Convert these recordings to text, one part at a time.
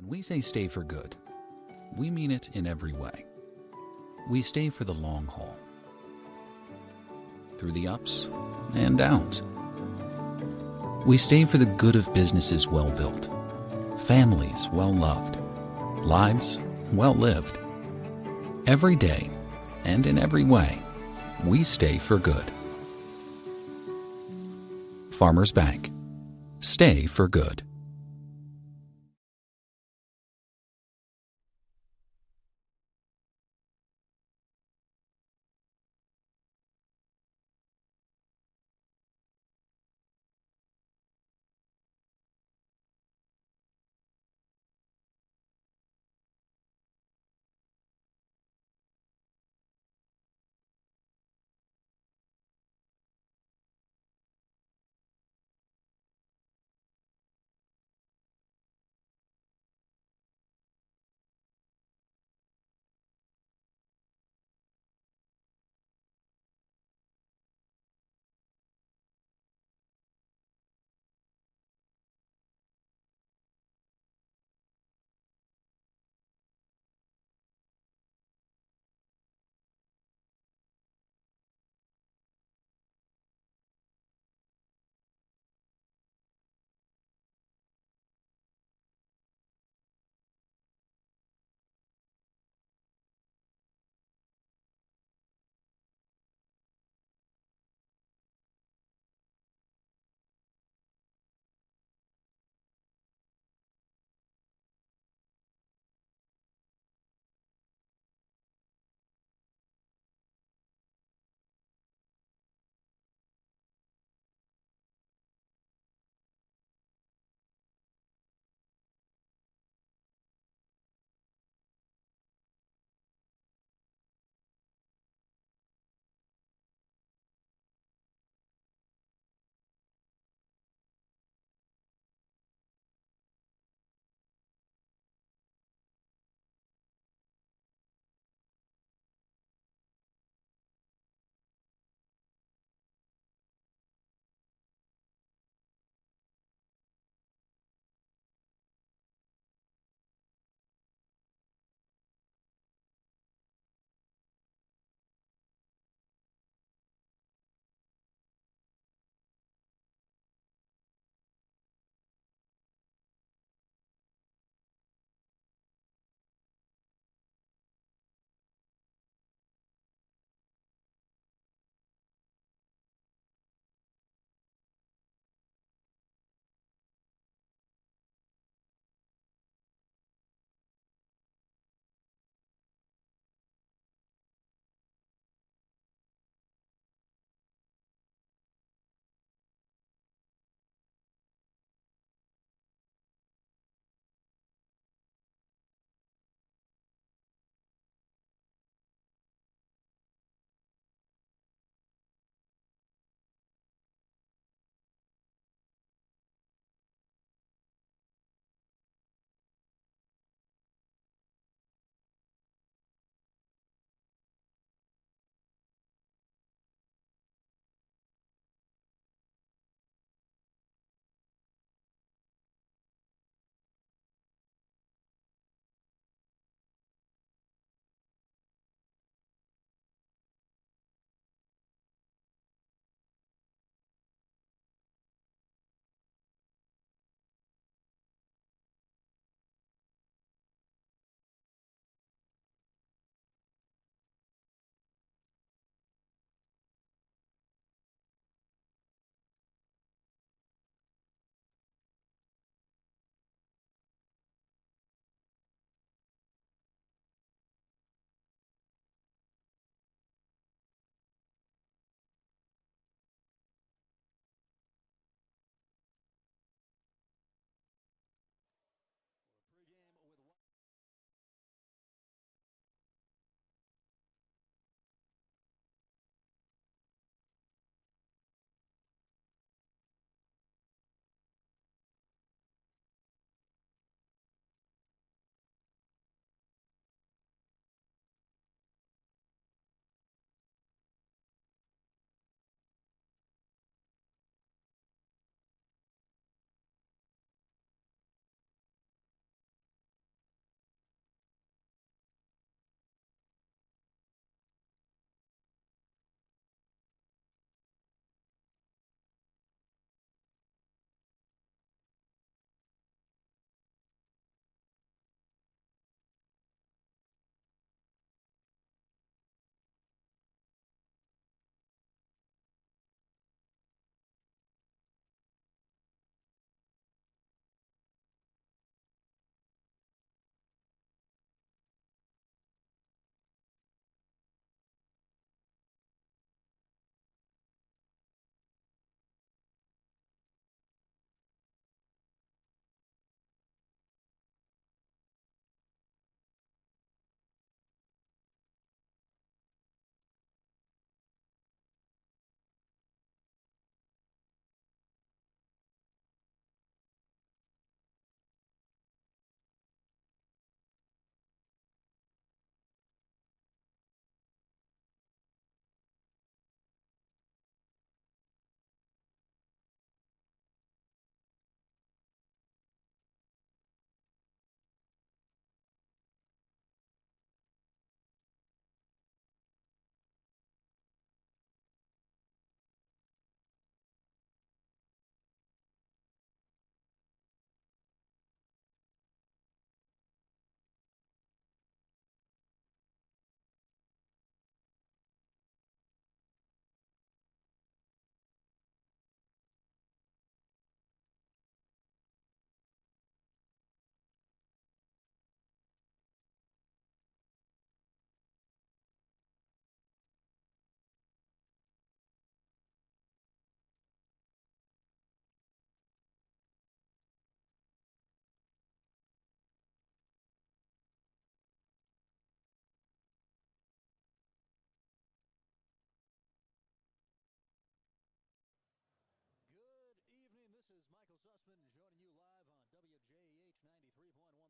we say stay for good. We mean it in every way. We stay for the long haul, through the ups and downs. We stay for the good of businesses well built, families well loved, lives well lived. Every day and in every way, we stay for good. Farmers Bank. Stay for good.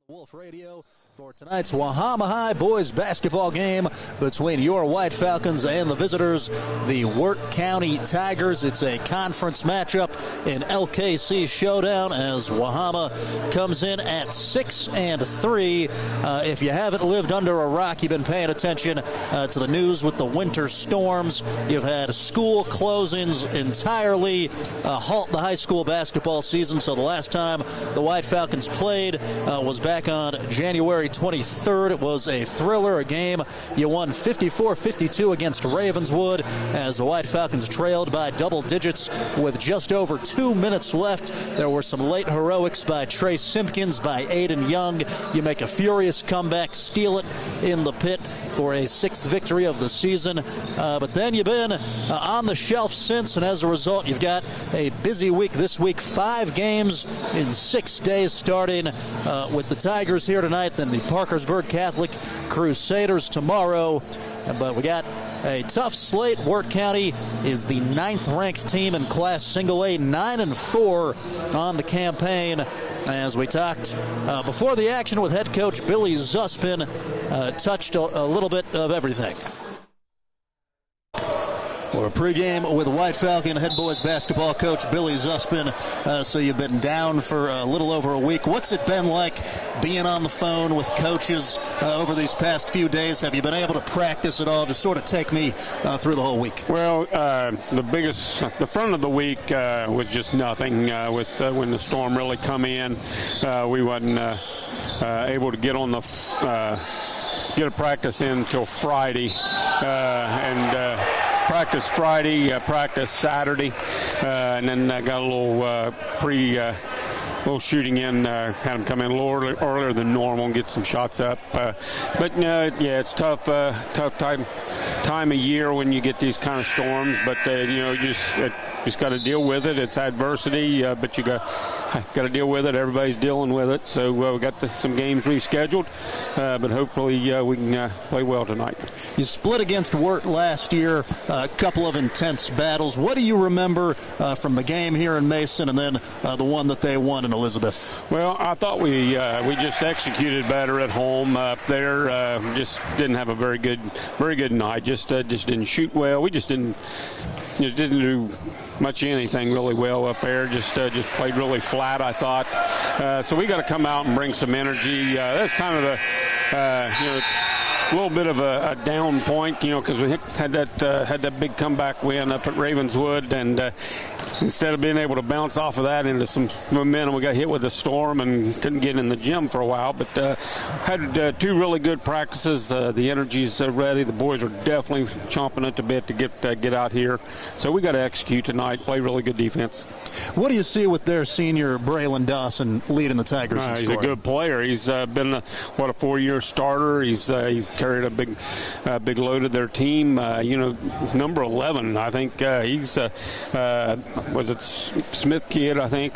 Wolf Radio for tonight's Wahama High Boys Basketball game between your White Falcons and the visitors, the Wirt County Tigers. It's a conference matchup in LKC Showdown as Wahama comes in at 6-3. If you haven't lived under a rock, you've been paying attention to the news with the winter storms. You've had school closings entirely halt the high school basketball season. So the last time the White Falcons played was back on January 23rd. It was a thriller, a game you won 54-52 against Ravenswood as the White Falcons trailed by double digits with just over 2 minutes left. There were some late heroics by Trey Simpkins, by Aiden Young. You make a furious comeback, steal it in the pit for a 6th victory of the season. But then you've been on the shelf since, and as a result, you've got a busy week this week. 5 games in 6 days, starting with the Tigers here tonight, then the Parkersburg Catholic Crusaders tomorrow. But we got a tough slate. Wirt County is the 9th-ranked team in Class Single A, 9-4 on the campaign. As we talked before the action with head coach Billy Zuspin, touched a little bit of everything. We're pregame with White Falcon head boys basketball coach Billy Zuspin. So you've been down for a little over a week. What's it been like being on the phone with coaches over these past few days? Have you been able to practice at all? Just sort of take me through the whole week. Well, the front of the week was just nothing. When the storm really come in, we wasn't able to get on the get a practice in until Friday, and practice Friday, practice Saturday, and then I got a little little shooting in, had them come in a little earlier than normal and get some shots up. But yeah, it's tough time of year when you get these kind of storms. But just got to deal with it. It's adversity, but you got to deal with it. Everybody's dealing with it. So we got some games rescheduled, but hopefully we can play well tonight. You split against Wirt last year, a couple of intense battles. What do you remember from the game here in Mason and then the one that they won in Elizabeth? Well, I thought we just executed better at home up there. Just didn't have a very good night. Just didn't shoot well. We just didn't do much of anything really well up there. Just played really flat, I thought. So we got to come out and bring some energy. That's kind of the a little bit of a down point, because we had that big comeback win up at Ravenswood, and instead of being able to bounce off of that into some momentum, we got hit with a storm and couldn't get in the gym for a while. But had 2 really good practices. The energy's ready. The boys are definitely chomping at the bit to get out here. So we got to execute tonight, play really good defense. What do you see with their senior Braylon Dawson leading the Tigers? He's a good player. He's been a 4-year starter. He's carried a big load of their team. Number 11, I think he's was it Smith kid, I think,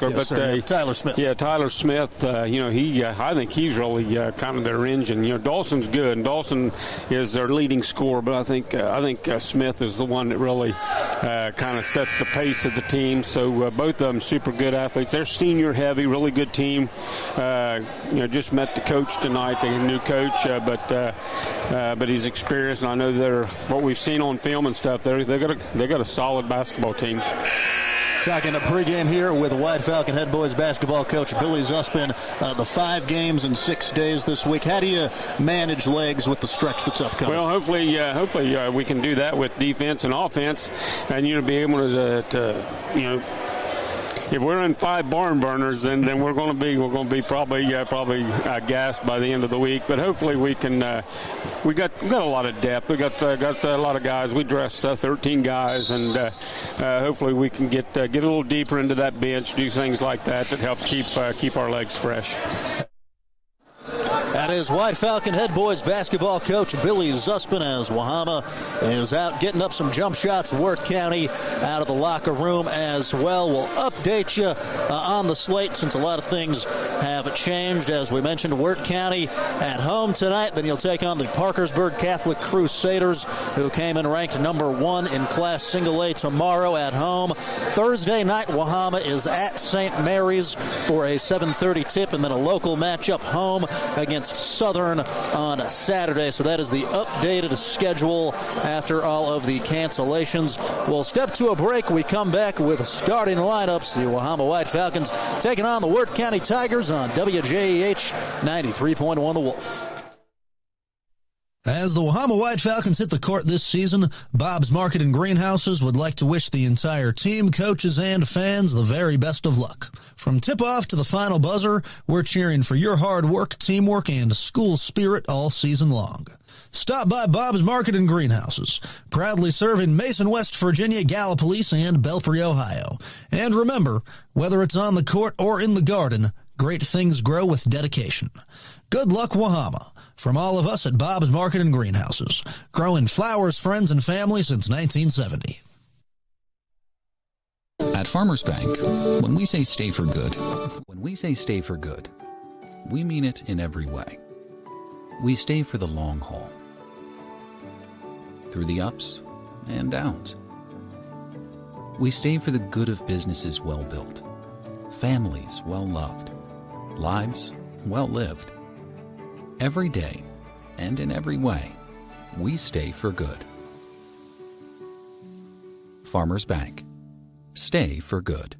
Tyler Smith. Yeah, Tyler Smith. I think he's really kind of their engine. Dawson's good, and Dawson is their leading scorer, but I think Smith is the one that really kind of sets the pace of the team. So both of them super good athletes. They're senior heavy, really good team. Just met the coach tonight, the new coach, but he's experienced, and I know what we've seen on film and stuff. They got a solid basketball team. Talking a pregame here with White Falcon head boys basketball coach Billy Zuspin. The 5 games in 6 days this week. How do you manage legs with the stretch that's upcoming? Well, hopefully we can do that with defense and offense, and be able to if we're in 5 barn burners, then we're going to be probably gassed by the end of the week. But hopefully we can. We got a lot of depth. We got a lot of guys. We dress 13 guys, and hopefully we can get a little deeper into that bench, do things like that helps keep our legs fresh. That is White Falcon head boys basketball coach Billy Zuspin as Wahama is out getting up some jump shots. Wirt County out of the locker room as well. We'll update you on the slate since a lot of things have changed. As we mentioned, Wirt County at home tonight. Then you'll take on the Parkersburg Catholic Crusaders, who came in ranked number 1 in Class Single A, tomorrow at home. Thursday night, Wahama is at St. Mary's for a 7:30 tip, and then a local matchup home against Southern on Saturday. So that is the updated schedule after all of the cancellations. We'll step to a break. We come back with starting lineups. The Wahama White Falcons taking on the Wirt County Tigers on WJEH 93.1 The Wolf. As the Wahama White Falcons hit the court this season, Bob's Market and Greenhouses would like to wish the entire team, coaches, and fans the very best of luck. From tip-off to the final buzzer, we're cheering for your hard work, teamwork, and school spirit all season long. Stop by Bob's Market and Greenhouses, proudly serving Mason, West Virginia, Gallipolis, and Belpre, Ohio. And remember, whether it's on the court or in the garden, great things grow with dedication. Good luck, Wahama. From all of us at Bob's Market and Greenhouses, growing flowers, friends, and family since 1970. At Farmers Bank, when we say stay for good, we mean it in every way. We stay for the long haul, through the ups and downs. We stay for the good of businesses well built, families well loved, lives well lived. Every day and in every way, we stay for good. Farmers Bank. Stay for good.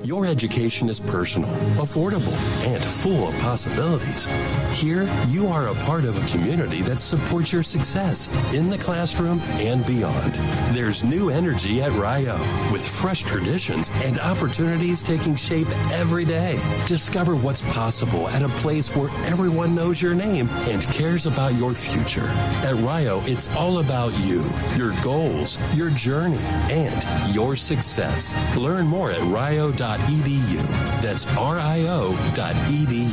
Your education is personal, affordable, and full of possibilities. Here, you are a part of a community that supports your success in the classroom and beyond. There's new energy at Rio, with fresh traditions and opportunities taking shape every day. Discover what's possible at a place where everyone knows your name and cares about your future. At Rio, it's all about you, your goals, your journey, and your success. Learn more at rio.edu. That's rio.edu.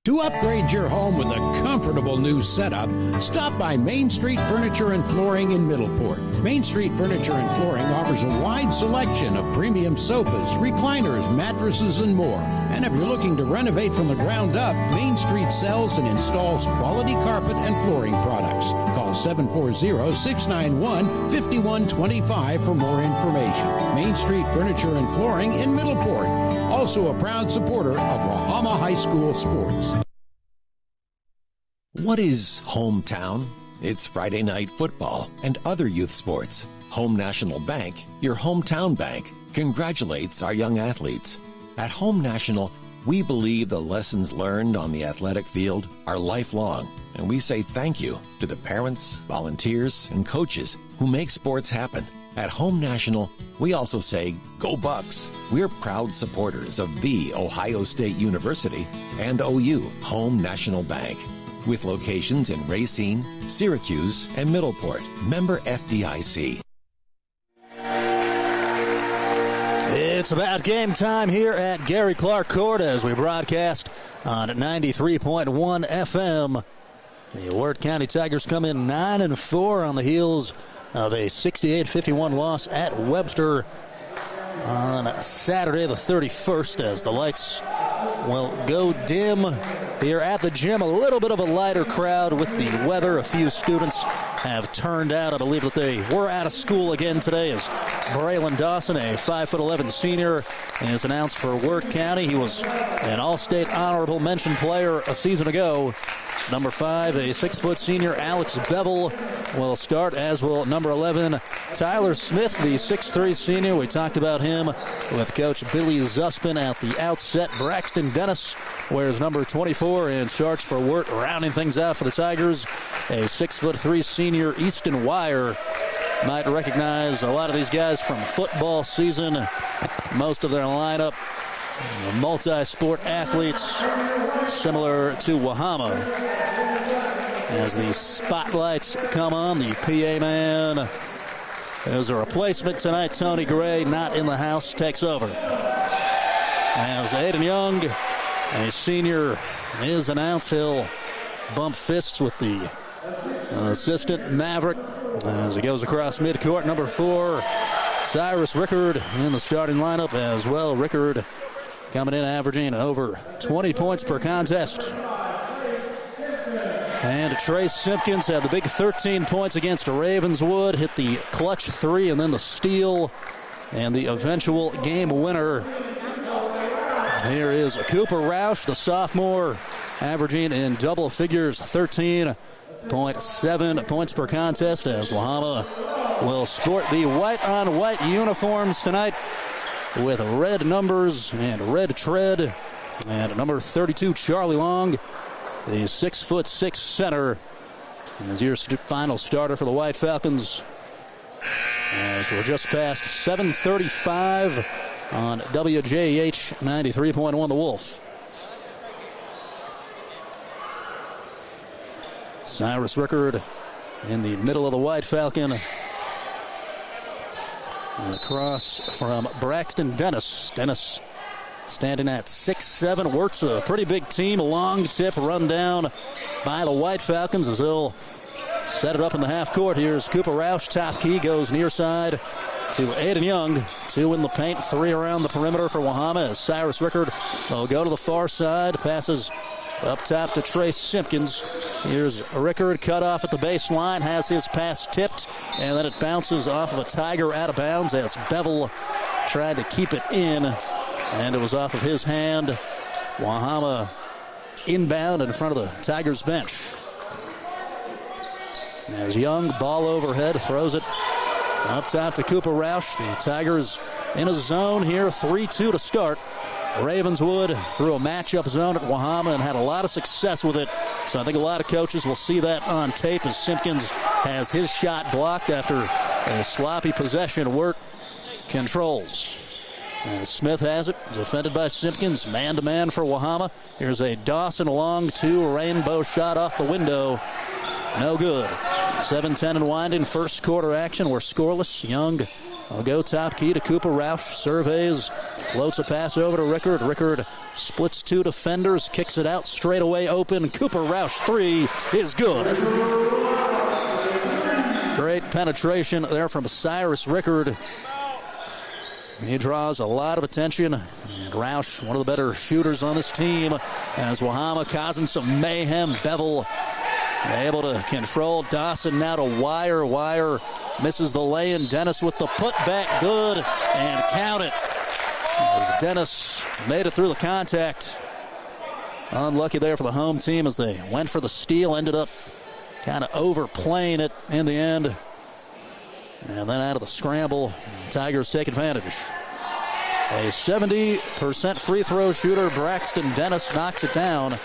To upgrade your home with a comfortable new setup, stop by Main Street Furniture and Flooring in Middleport. Main Street Furniture and Flooring offers a wide selection of premium sofas, recliners, mattresses, and more. And if you're looking to renovate from the ground up, Main Street sells and installs quality carpet and flooring products. Call 740-691-5125 for more information. Main Street Furniture and Flooring in Middleport. Also a proud supporter of Wahama High School sports. What is hometown? It's Friday night football and other youth sports. Home National Bank, your hometown bank, congratulates our young athletes. At Home National, we believe the lessons learned on the athletic field are lifelong, and we say thank you to the parents, volunteers, and coaches who make sports happen. At Home National, we also say, go Bucks. We're proud supporters of The Ohio State University and OU, Home National Bank, with locations in Racine, Syracuse, and Middleport. Member FDIC. It's about game time here at Gary Clark Court as we broadcast on 93.1 FM. The Wirt County Tigers come in 9-4 on the heels of a 68-51 loss at Webster on Saturday the 31st, as the lights will go dim here at the gym. A little bit of a lighter crowd with the weather. A few students have turned out. I believe that they were out of school again today, as Braylon Dawson, a 5'11" senior, is announced for Wirt County. He was an All-State honorable mention player a season ago. Number 5, a 6' senior, Alex Bevel, will start, as will number 11, Tyler Smith, the 6'3" senior. We talked about him with Coach Billy Zuspin at the outset. Braxton Dennis wears number 24 and starts for Wirt. Rounding things out for the Tigers, a 6'3" senior, Easton Wire. Might recognize a lot of these guys from football season. Most of their lineup multi-sport athletes, similar to Wahama. As the spotlights come on, the PA man, there's a replacement tonight. Tony Gray, not in the house, takes over. As Aiden Young, a senior, is announced. He'll bump fists with the assistant Maverick As he goes across midcourt, number 4, Cyrus Rickard in the starting lineup as well. Rickard coming in averaging over 20 points per contest. And Trey Simpkins had the big 13 points against Ravenswood, hit the clutch 3 and then the steal and the eventual game winner. Here is Cooper Roush, the sophomore, averaging in double figures, 13.7 points per contest, as Wahama will sport the white-on-white uniforms tonight with red numbers and red tread. And number 32, Charlie Long, the 6'6" center, is your final starter for the White Falcons. As we're just past 7:35 on WJH 93.1 The Wolf. Cyrus Rickard in the middle of the White Falcon. And across from Braxton Dennis. Dennis standing at 6'7". Wirt's a pretty big team. A long tip run down by the White Falcons as they'll set it up in the half court. Here's Cooper Roush. Top key goes near side to Aiden Young. 2 in the paint, 3 around the perimeter for Wahama as Cyrus Rickard will go to the far side. Passes up top to Trey Simpkins. Here's Rickard, cut off at the baseline, has his pass tipped, and then it bounces off of a Tiger out of bounds as Bevel tried to keep it in, and it was off of his hand. Wahama inbound in front of the Tigers bench. As Young, ball overhead, throws it up top to Cooper Roush. The Tigers in a zone here, 3-2 to start. Ravenswood threw a matchup zone at Wahama and had a lot of success with it. So I think a lot of coaches will see that on tape as Simpkins has his shot blocked after a sloppy possession. Wirt controls. As Smith has it, defended by Simpkins, man-to-man for Wahama. Here's a Dawson long 2, rainbow shot off the window. No good. 7:10 and winding. First quarter action. We're scoreless. Young will go top key to Cooper Roush. Surveys. Floats a pass over to Rickard. Rickard splits 2 defenders. Kicks it out straight away open. Cooper Roush 3 is good. Great penetration there from Cyrus Rickard. He draws a lot of attention. And Roush, one of the better shooters on this team, as Wahama causing some mayhem. Bevel able to control. Dawson now to Wire. Wire misses the lay-in. Dennis with the putback. Good. And count it. As Dennis made it through the contact. Unlucky there for the home team as they went for the steal. Ended up kind of overplaying it in the end. And then out of the scramble, Tigers take advantage. A 70% free throw shooter, Braxton Dennis, knocks it down.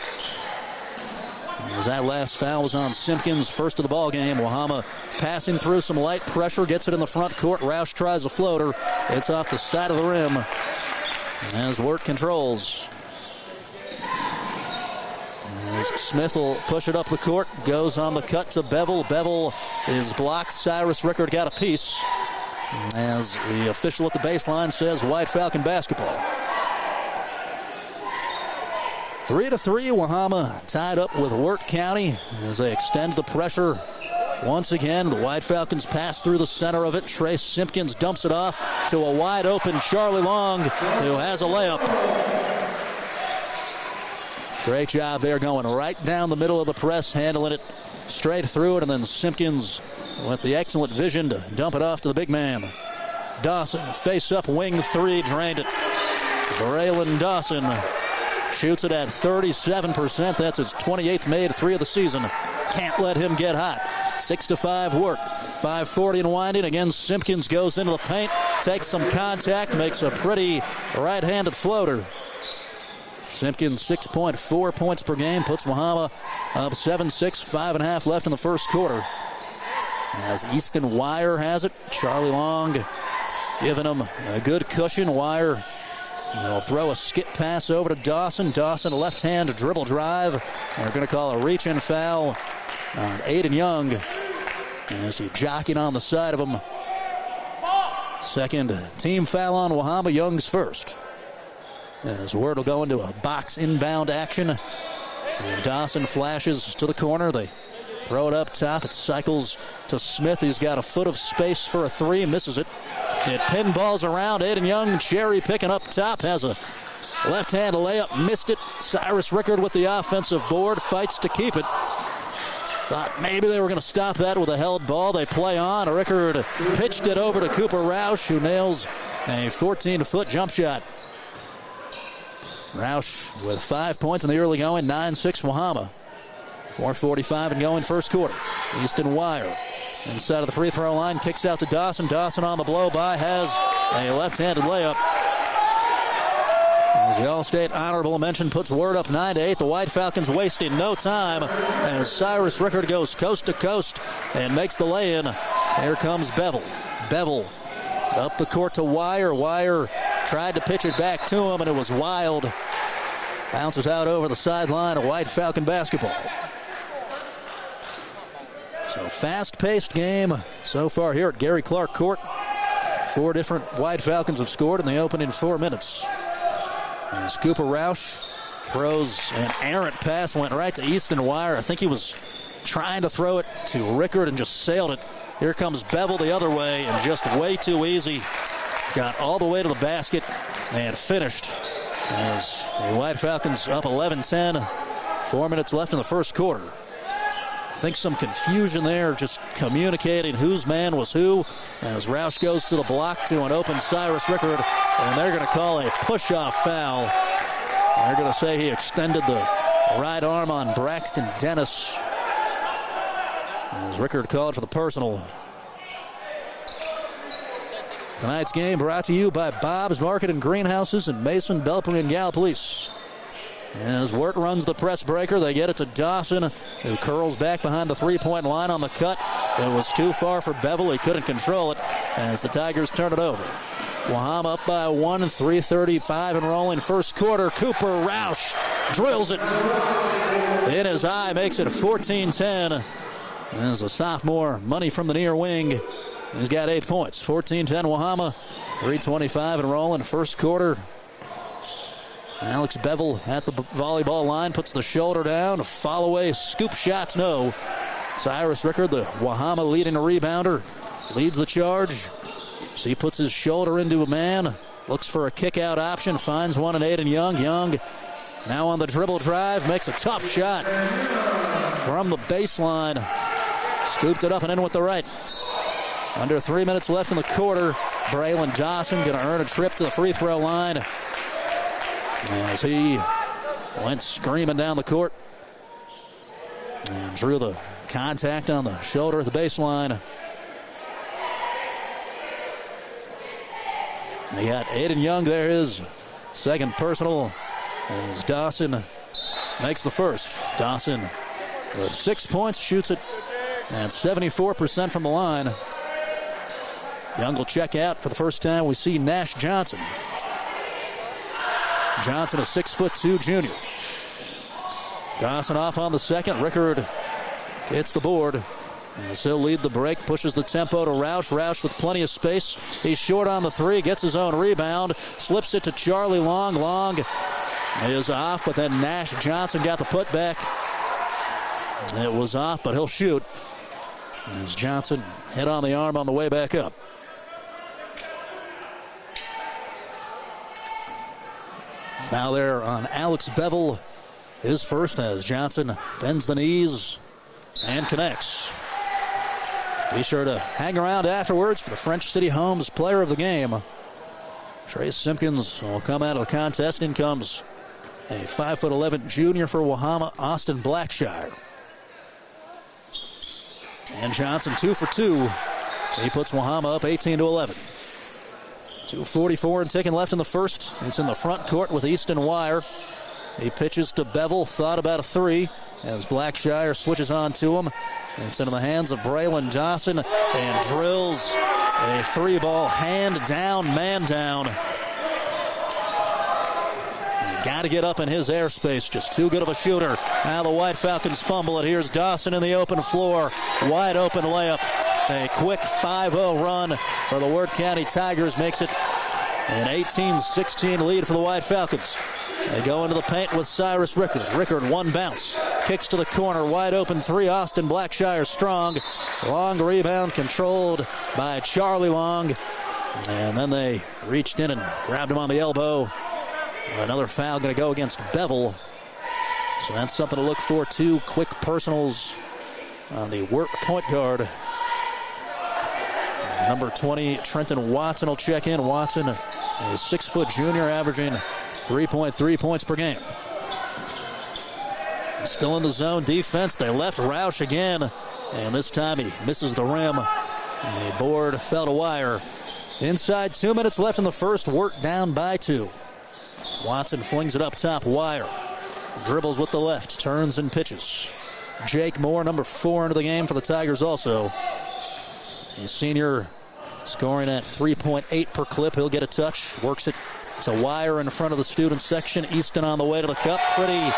As that last foul was on Simpkins, first of the ball game. Wahama passing through some light pressure, gets it in the front court. Roush tries a floater. It's off the side of the rim as Wirt controls. As Smith will push it up the court, goes on the cut to Bevel. Bevel is blocked. Cyrus Rickard got a piece. As the official at the baseline says, White Falcon basketball. 3-3, Wahama tied up with Wirt County as they extend the pressure. Once again, the White Falcons pass through the center of it. Trey Simpkins dumps it off to a wide open Charlie Long, who has a layup. Great job there, going right down the middle of the press, handling it straight through it, and then Simpkins with the excellent vision to dump it off to the big man. Dawson, face up, wing 3, drained it. Braylon Dawson shoots it at 37%. That's his 28th made 3 of the season. Can't let him get hot. 6-5 Wirt. 5:40 and winding. Again, Simpkins goes into the paint, takes some contact, makes a pretty right-handed floater. Simpkins 6.4 points per game, puts Wahama up 7-6, 5.5 left in the first quarter. As Easton Wire has it, Charlie Long giving him a good cushion. Wire will throw a skip pass over to Dawson. Dawson, left-hand dribble drive. They're going to call a reach-in foul on Aiden Young as he jockeying on the side of him. Second team foul on Wahama. Young's first. As Wirt will go into a box inbound action. And Dawson flashes to the corner. They throw it up top. It cycles to Smith. He's got a foot of space for a three. Misses it. It pinballs around. Aiden Young cherry picking up top. Has a left-hand layup. Missed it. Cyrus Rickard with the offensive board. Fights to keep it. Thought maybe they were going to stop that with a held ball. They play on. Rickard pitched it over to Cooper Roush, who nails a 14-foot jump shot. Roush with 5 points in the early going. 9-6 Wahama. 4:45 and going first quarter. Easton Wire inside of the free throw line. Kicks out to Dawson. Dawson on the blow by. Has a left-handed layup. As the All-State honorable mention puts Wirt up 9-8. The White Falcons wasting no time as Cyrus Rickard goes coast to coast and makes the lay-in. Here comes Bevel. Bevel up the court to Wire. Wire tried to pitch it back to him, and it was wild. Bounces out over the sideline of White Falcon basketball. So fast-paced game so far here at Gary Clark Court. 4 different White Falcons have scored in the opening 4 minutes. As Cooper Roush throws an errant pass, went right to Easton Wire. I think he was trying to throw it to Rickard and just sailed it. Here comes Bevel the other way, and just way too easy. Got all the way to the basket and finished. As the White Falcons up 11-10. 4 minutes left in the first quarter. I think some confusion there, just communicating whose man was who. As Roush goes to the block to an open Cyrus Rickard, and they're going to call a push-off foul. They're going to say he extended the right arm on Braxton Dennis. As Rickard called for the personal. Tonight's game brought to you by Bob's Market and Greenhouses in Mason, Belpre, and Gallipolis. As Wirt runs the press breaker, they get it to Dawson, who curls back behind the three-point line on the cut. It was too far for Bevel. He couldn't control it as the Tigers turn it over. Wahama up by 1, 3:35 and rolling first quarter. Cooper Roush drills it in his eye, makes it 14-10. As a sophomore, money from the near wing. He's got 8 points. 14-10 Wahama. 3:25 and rolling first quarter. Alex Bevel at the volleyball line, puts the shoulder down. Fall away, scoop shots, no. Cyrus Rickard, the Wahama leading rebounder, leads the charge. So he puts his shoulder into a man, looks for a kick-out option, finds one and Aiden Young. Young now on the dribble drive, makes a tough shot from the baseline. Scooped it up and in with the right. Under 3 minutes left in the quarter. Braylon Dawson going to earn a trip to the free throw line as he went screaming down the court and drew the contact on the shoulder at the baseline. They got Aiden Young there, his second personal, as Dawson makes the first. Dawson with 6 points, shoots it at 74% from the line. Young will check out. For the first time, we see Nash Johnson. Johnson, a 6'2" junior. Dawson off on the second. Rickard hits the board. As he'll lead the break, pushes the tempo to Roush. Roush with plenty of space. He's short on the three, gets his own rebound, slips it to Charlie Long. Long is off, but then Nash Johnson got the putback. It was off, but he'll shoot. As Johnson hit on the arm on the way back up. Now there on Alex Bevel. His first, as Johnson bends the knees and connects. Be sure to hang around afterwards for the French City Homes player of the game. Trace Simpkins will come out of the contest. In comes a 5'11" junior for Wahama, Austin Blackshire. And Johnson 2 for 2. He puts Wahama up 18-11. 2:44 and ticking left in the first. It's in the front court with Easton Wire. He pitches to Bevel, thought about a three, as Blackshire switches on to him. It's into the hands of Braylon Dawson and drills a three ball, hand down, man down. Got to get up in his airspace, just too good of a shooter. Now the White Falcons fumble it. Here's Dawson in the open floor, wide open layup. A quick 5-0 run for the Wirt County Tigers makes it an 18-16 lead for the White Falcons. They go into the paint with Cyrus Rickard. Rickard one bounce, kicks to the corner, wide open three. Austin Blackshire strong. Long rebound controlled by Charlie Long. And then they reached in and grabbed him on the elbow. Another foul going to go against Bevel. So that's something to look for. 2 quick personals on the Wirt point guard. Number 20, Trenton Watson will check in. Watson, a 6-foot junior, averaging 3.3 points per game. Still in the zone defense. They left Roush again, and this time he misses the rim. A board fell to wire. Inside 2 minutes left in the first. Wirt down by 2. Watson flings it up top, wire. Dribbles with the left, turns and pitches. Jake Moore, number 4 into the game for the Tigers also. A senior scoring at 3.8 per clip. He'll get a touch. Works it to wire in front of the student section. Easton on the way to the cup. Pretty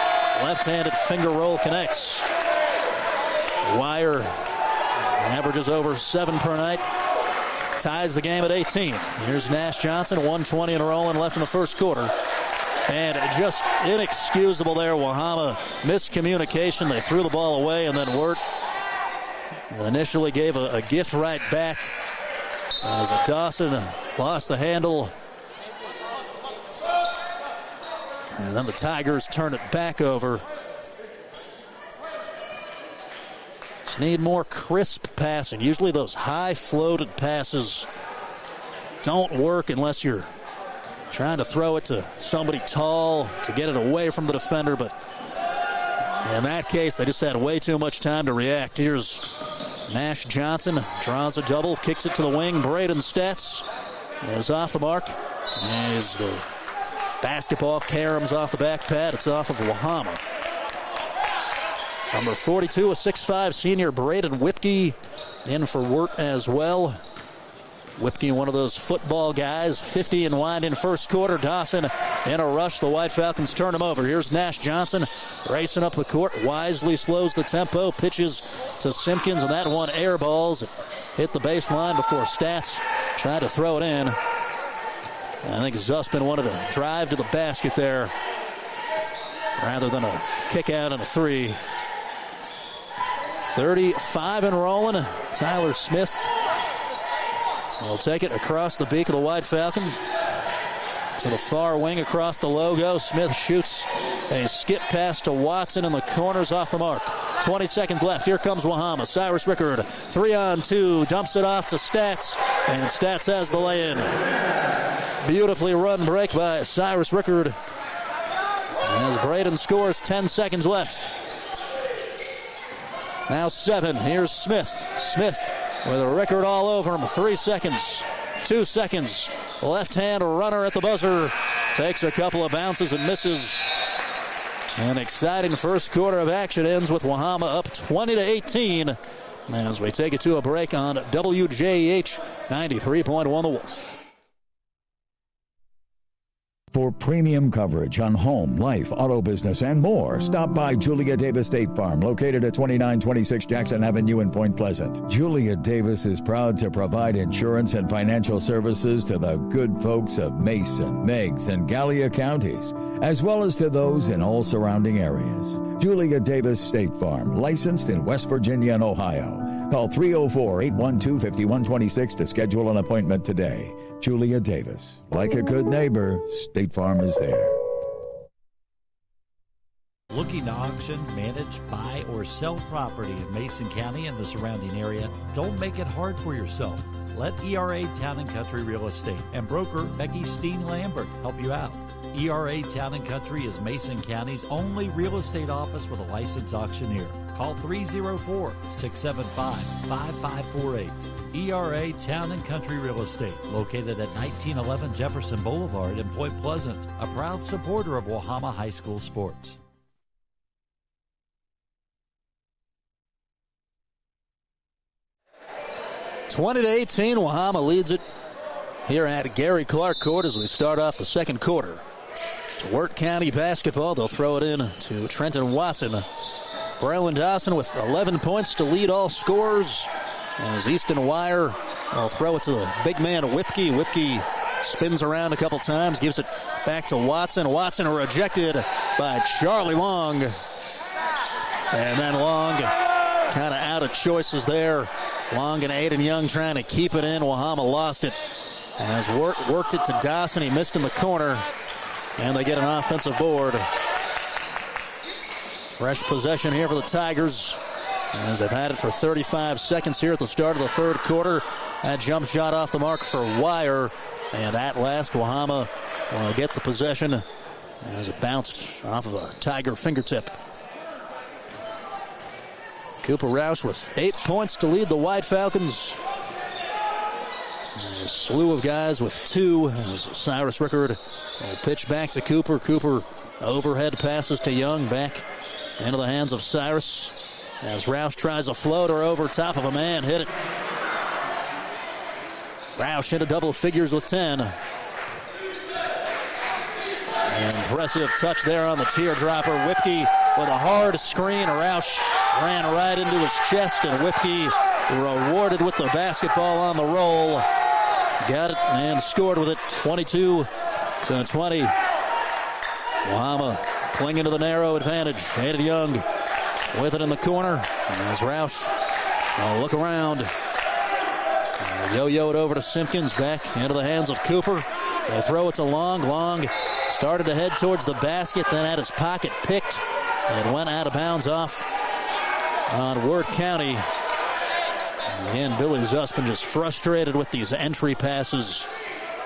left-handed finger roll connects. Wire averages over 7 per night. Ties the game at 18. Here's Nash Johnson, 1:20 and rolling left in the first quarter. And just inexcusable there. Wahama miscommunication. They threw the ball away, and then Wirt initially gave a gift right back as Dawson lost the handle. And then the Tigers turn it back over. Just need more crisp passing. Usually those high-floated passes don't work unless you're trying to throw it to somebody tall to get it away from the defender. But in that case, they just had way too much time to react. Here's Nash Johnson, draws a double, kicks it to the wing. Braden Stats is off the mark. As the basketball caroms off the back pad, it's off of Wahama. Number 42, a 6'5 senior, Braden Whipke, in for Wirt as well. Whipke, one of those football guys, 50 and wide in first quarter. Dawson in a rush. The White Falcons turn him over. Here's Nash Johnson racing up the court. Wisely slows the tempo. Pitches to Simpkins, and that one airballs. Hit the baseline before Stats tried to throw it in. I think Zussman wanted to drive to the basket there rather than a kick out and a 3. 35 and rolling. Tyler Smith will take it across the beak of the White Falcon to the far wing across the logo. Smith shoots a skip pass to Watson in the corners off the mark. 20 seconds left. Here comes Wahama. Cyrus Rickard, 3-on-2, dumps it off to Stats, and Stats has the lay-in. Beautifully run break by Cyrus Rickard. As Braden scores, 10 seconds left. Now 7. Here's Smith. Smith with a record all over him. 3 seconds. 2 seconds. Left-hand runner at the buzzer. Takes a couple of bounces and misses. An exciting first quarter of action ends with Wahama up 20-18. As we take it to a break on WJH 93.1 The Wolf. For premium coverage on home, life, auto business, and more, stop by Julia Davis State Farm, located at 2926 Jackson Avenue in Point Pleasant. Julia Davis is proud to provide insurance and financial services to the good folks of Mason, Meigs, and Gallia counties, as well as to those in all surrounding areas. Julia Davis State Farm, licensed in West Virginia and Ohio. Call 304-812-5126 to schedule an appointment today. Julia Davis. Like a good neighbor, State Farm is there. Looking to auction, manage, buy, or sell property in Mason County and the surrounding area? Don't make it hard for yourself. Let ERA Town & Country Real Estate and broker Becky Steen-Lambert help you out. ERA Town & Country is Mason County's only real estate office with a licensed auctioneer. Call 304-675-5548. ERA Town & Country Real Estate, located at 1911 Jefferson Boulevard in Point Pleasant, a proud supporter of Wahama High School sports. 20-18, Wahama leads it here at Gary Clark Court as we start off the second quarter. To Wirt County basketball, they'll throw it in to Trenton Watson. Braylon Dawson with 11 points to lead all scorers. As Easton Wire will throw it to the big man Whipke. Whipke spins around a couple times, gives it back to Watson. Watson rejected by Charlie Long. And then Long kind of out of choices there. Long and Aiden Young trying to keep it in. Wahama lost it. As Wirt worked it to Dawson. He missed in the corner. And they get an offensive board. Fresh possession here for the Tigers, as they've had it for 35 seconds here at the start of the third quarter. That jump shot off the mark for Wire. And at last, Wahama will get the possession as it bounced off of a Tiger fingertip. Cooper Roush with 8 points to lead the White Falcons. A slew of guys with 2 as Cyrus Rickard will pitch back to Cooper. Cooper overhead passes to Young, back into the hands of Cyrus as Roush tries a floater over top of a man. Hit it. Roush hit a double figures with 10. Impressive touch there on the teardropper. Whipke with a hard screen. Roush ran right into his chest, and Whipke rewarded with the basketball on the roll. Got it and scored with it. 22-20. Wahama clinging to the narrow advantage. Aiden Young with it in the corner. As Roush will look around. Yo-yoed over to Simpkins. Back into the hands of Cooper. They throw it to Long. Long started to head towards the basket, then had his pocket picked and went out of bounds off on Wirt County. Again, Billy Zuspin just frustrated with these entry passes.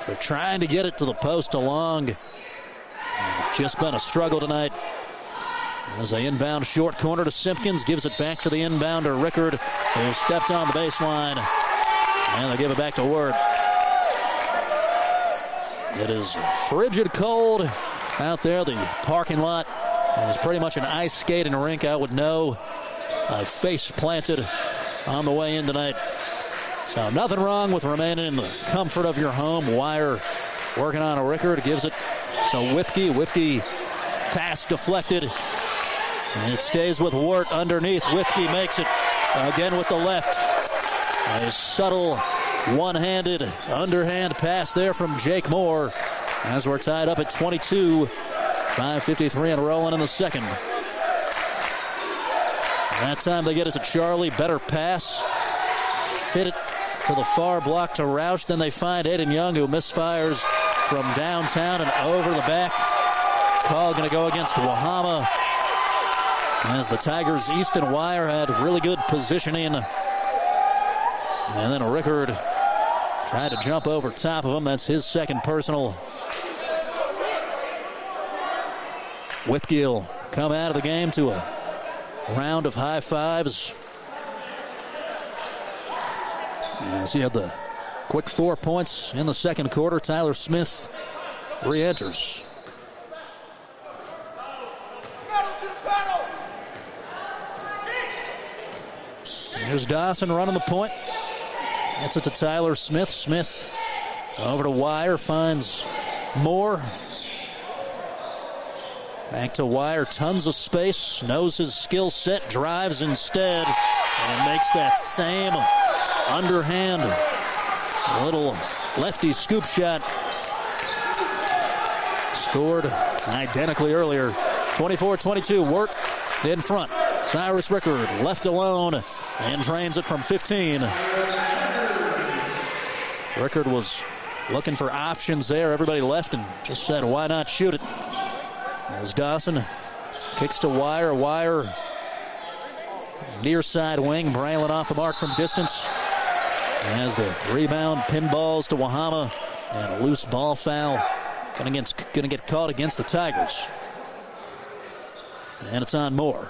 They're trying to get it to the post to Long. It's just been a struggle tonight. As they inbound short corner to Simpkins, gives it back to the inbounder Rickard, who stepped on the baseline. And they give it back to Wirt. It is frigid cold out there. The parking lot is pretty much an ice skating rink, I would know. Face planted on the way in tonight. So nothing wrong with remaining in the comfort of your home. Wire working on a Rickard, gives it to Whipke. Whipke pass deflected. And it stays with Wirt underneath. Whipke makes it again with the left. A subtle one-handed underhand pass there from Jake Moore as we're tied up at 22. 5:53 and rolling in the second. That time they get it to Charlie. Better pass. Fit it to the far block to Roush. Then they find Aiden Young, who misfires from downtown and over the back. Call going to go against Wahama, as the Tigers' Easton Wire had really good positioning. And then Rickard tried to jump over top of him. That's his second personal. Whipke will come out of the game to a round of high fives. As he had the quick 4 points in the second quarter, Tyler Smith re-enters. Here's Dawson running the point. Gets it to Tyler Smith. Smith over to Wire, finds Moore. Back to Wire, tons of space, knows his skill set, drives instead, and makes that same underhand little lefty scoop shot. Scored identically earlier. 24-22, Wirt in front. Cyrus Rickard left alone and drains it from 15. Rickard was looking for options there. Everybody left and just said, why not shoot it? As Dawson kicks to Wire. Wire near side wing. Braylon off the mark from distance. As the rebound pinballs to Wahama. And a loose ball foul. Going to get caught against the Tigers. And it's on Moore.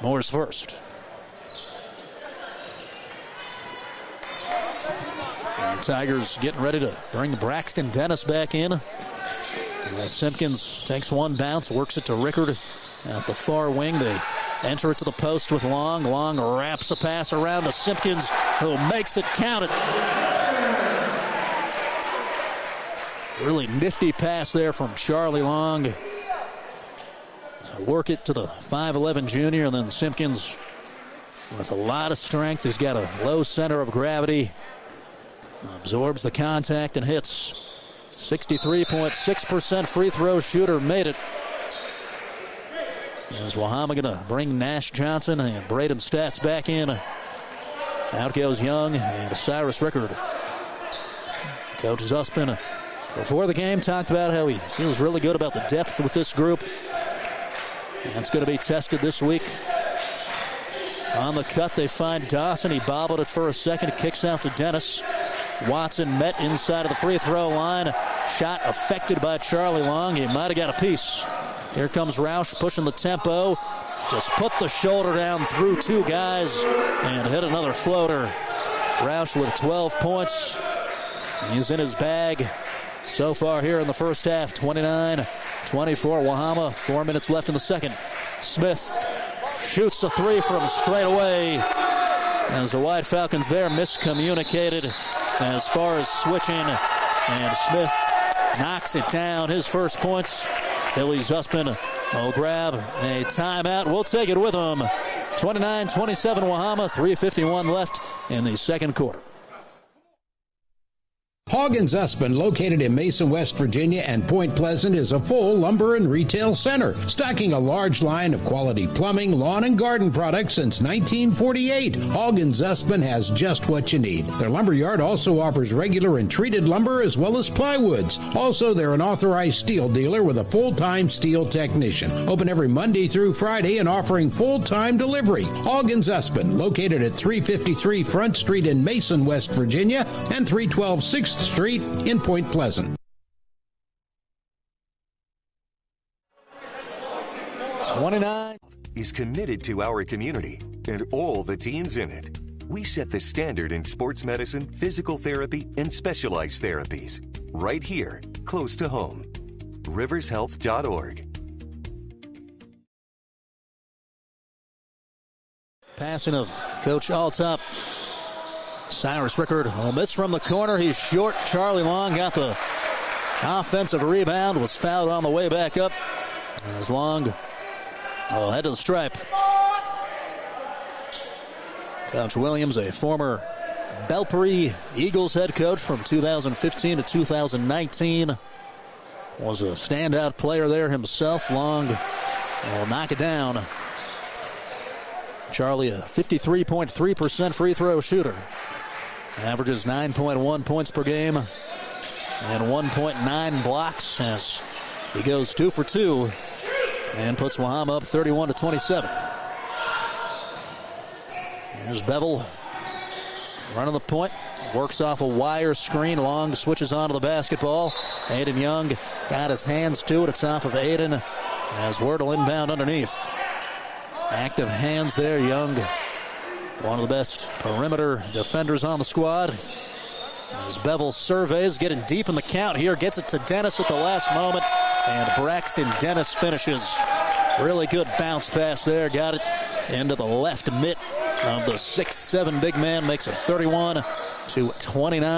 Moore's first. And Tigers getting ready to bring Braxton Dennis back in. As Simpkins takes one bounce, works it to Rickard at the far wing. They enter it to the post with Long. Long wraps a pass around to Simpkins, who makes it count it. Really nifty pass there from Charlie Long. So work it to the 5'11 junior, and then Simpkins with a lot of strength. He's got a low center of gravity. Absorbs the contact and hits. 63.6% free throw shooter, made it. Is Wahama going to bring Nash Johnson and Braden Stats back in? Out goes Young and Cyrus Rickard. Coach Zuspin, before the game, talked about how he feels really good about the depth with this group. And it's going to be tested this week. On the cut, they find Dawson. He bobbled it for a second. It kicks out to Dennis. Watson met inside of the free throw line. Shot affected by Charlie Long. He might have got a piece. Here comes Roush pushing the tempo. Just put the shoulder down through two guys and hit another floater. Roush with 12 points. He's in his bag so far here in the first half. 29-24 Wahama. 4 minutes left in the second. Smith shoots a three from straight away. As the White Falcons there miscommunicated as far as switching. And Smith knocks it down. His first points. Billy Zuspin will grab a timeout. We'll take it with him. 29-27 Wahama. 3:51 left in the second quarter. Hoggins Usman, located in Mason, West Virginia and Point Pleasant, is a full lumber and retail center, stocking a large line of quality plumbing, lawn, and garden products since 1948. Hoggins Usman has just what you need. Their lumber yard also offers regular and treated lumber as well as plywoods. Also, they're an authorized steel dealer with a full-time steel technician. Open every Monday through Friday and offering full-time delivery. Hoggins Usman, located at 353 Front Street in Mason, West Virginia, and 312 6th Street in Point Pleasant. 29 is committed to our community and all the teams in it. We set the standard in sports medicine, physical therapy, and specialized therapies. Right here, close to home. rivershealth.org. Passing of Coach Altop. Cyrus Rickard will miss from the corner. He's short. Charlie Long got the offensive rebound. Was fouled on the way back up. As Long will head to the stripe. Coach Williams, a former Belpre Eagles head coach from 2015 to 2019. Was a standout player there himself. Long will knock it down. Charlie, a 53.3% free throw shooter. Averages 9.1 points per game and 1.9 blocks as he goes 2 for 2 and puts Wahama up 31-27. Here's Bevel running the point. Works off a wire screen. Long switches onto the basketball. Aiden Young got his hands to it. It's off of Aiden as Wirt will inbound underneath. Active hands there. Young, one of the best perimeter defenders on the squad. As Bevel surveys, getting deep in the count here, gets it to Dennis at the last moment, and Braxton Dennis finishes. Really good bounce pass there. Got it into the left mitt of the 6'7" big man. Makes it 31-29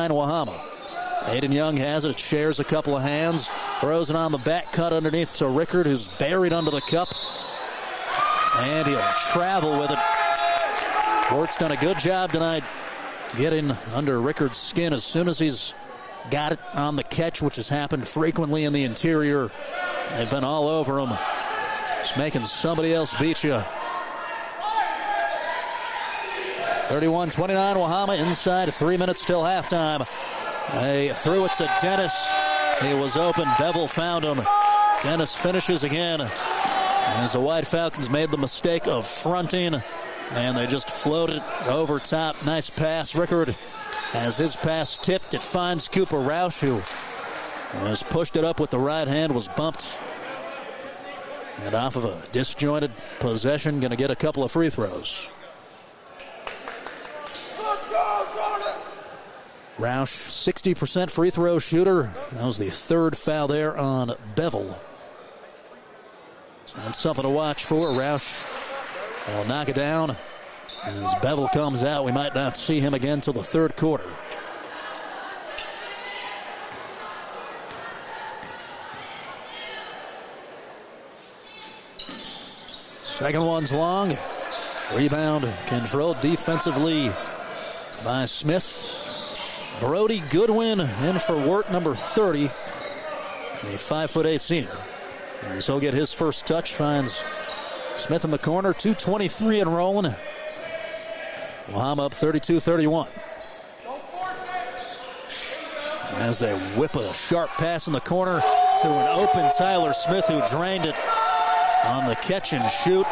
Wahama. Aiden Young has it, shares a couple of hands, throws it on the back cut underneath to Rickard, who's buried under the cup. And he'll travel with it. Wirt's done a good job tonight getting under Rickard's skin as soon as he's got it on the catch, which has happened frequently in the interior. They've been all over him. Just making somebody else beat you. 31-29 Wahama inside 3 minutes till halftime. They threw it to Dennis. He was open. Bevel found him. Dennis finishes again. As the White Falcons made the mistake of fronting, and they just floated over top. Nice pass. Rickard, as his pass tipped, it finds Cooper Roush, who has pushed it up with the right hand, was bumped. And off of a disjointed possession, going to get a couple of free throws. Roush, 60% free throw shooter. That was the third foul there on Bevel. That's something to watch for. Roush will knock it down. As Bevel comes out, we might not see him again till the third quarter. Second one's long. Rebound controlled defensively by Smith. Brody Goodwin in for Wirt, number 30. A 5'8" senior. As he'll get his first touch, finds Smith in the corner, 2:23 and rolling. Wahama up 32-31. As they whip a sharp pass in the corner to an open Tyler Smith, who drained it on the catch and shoot.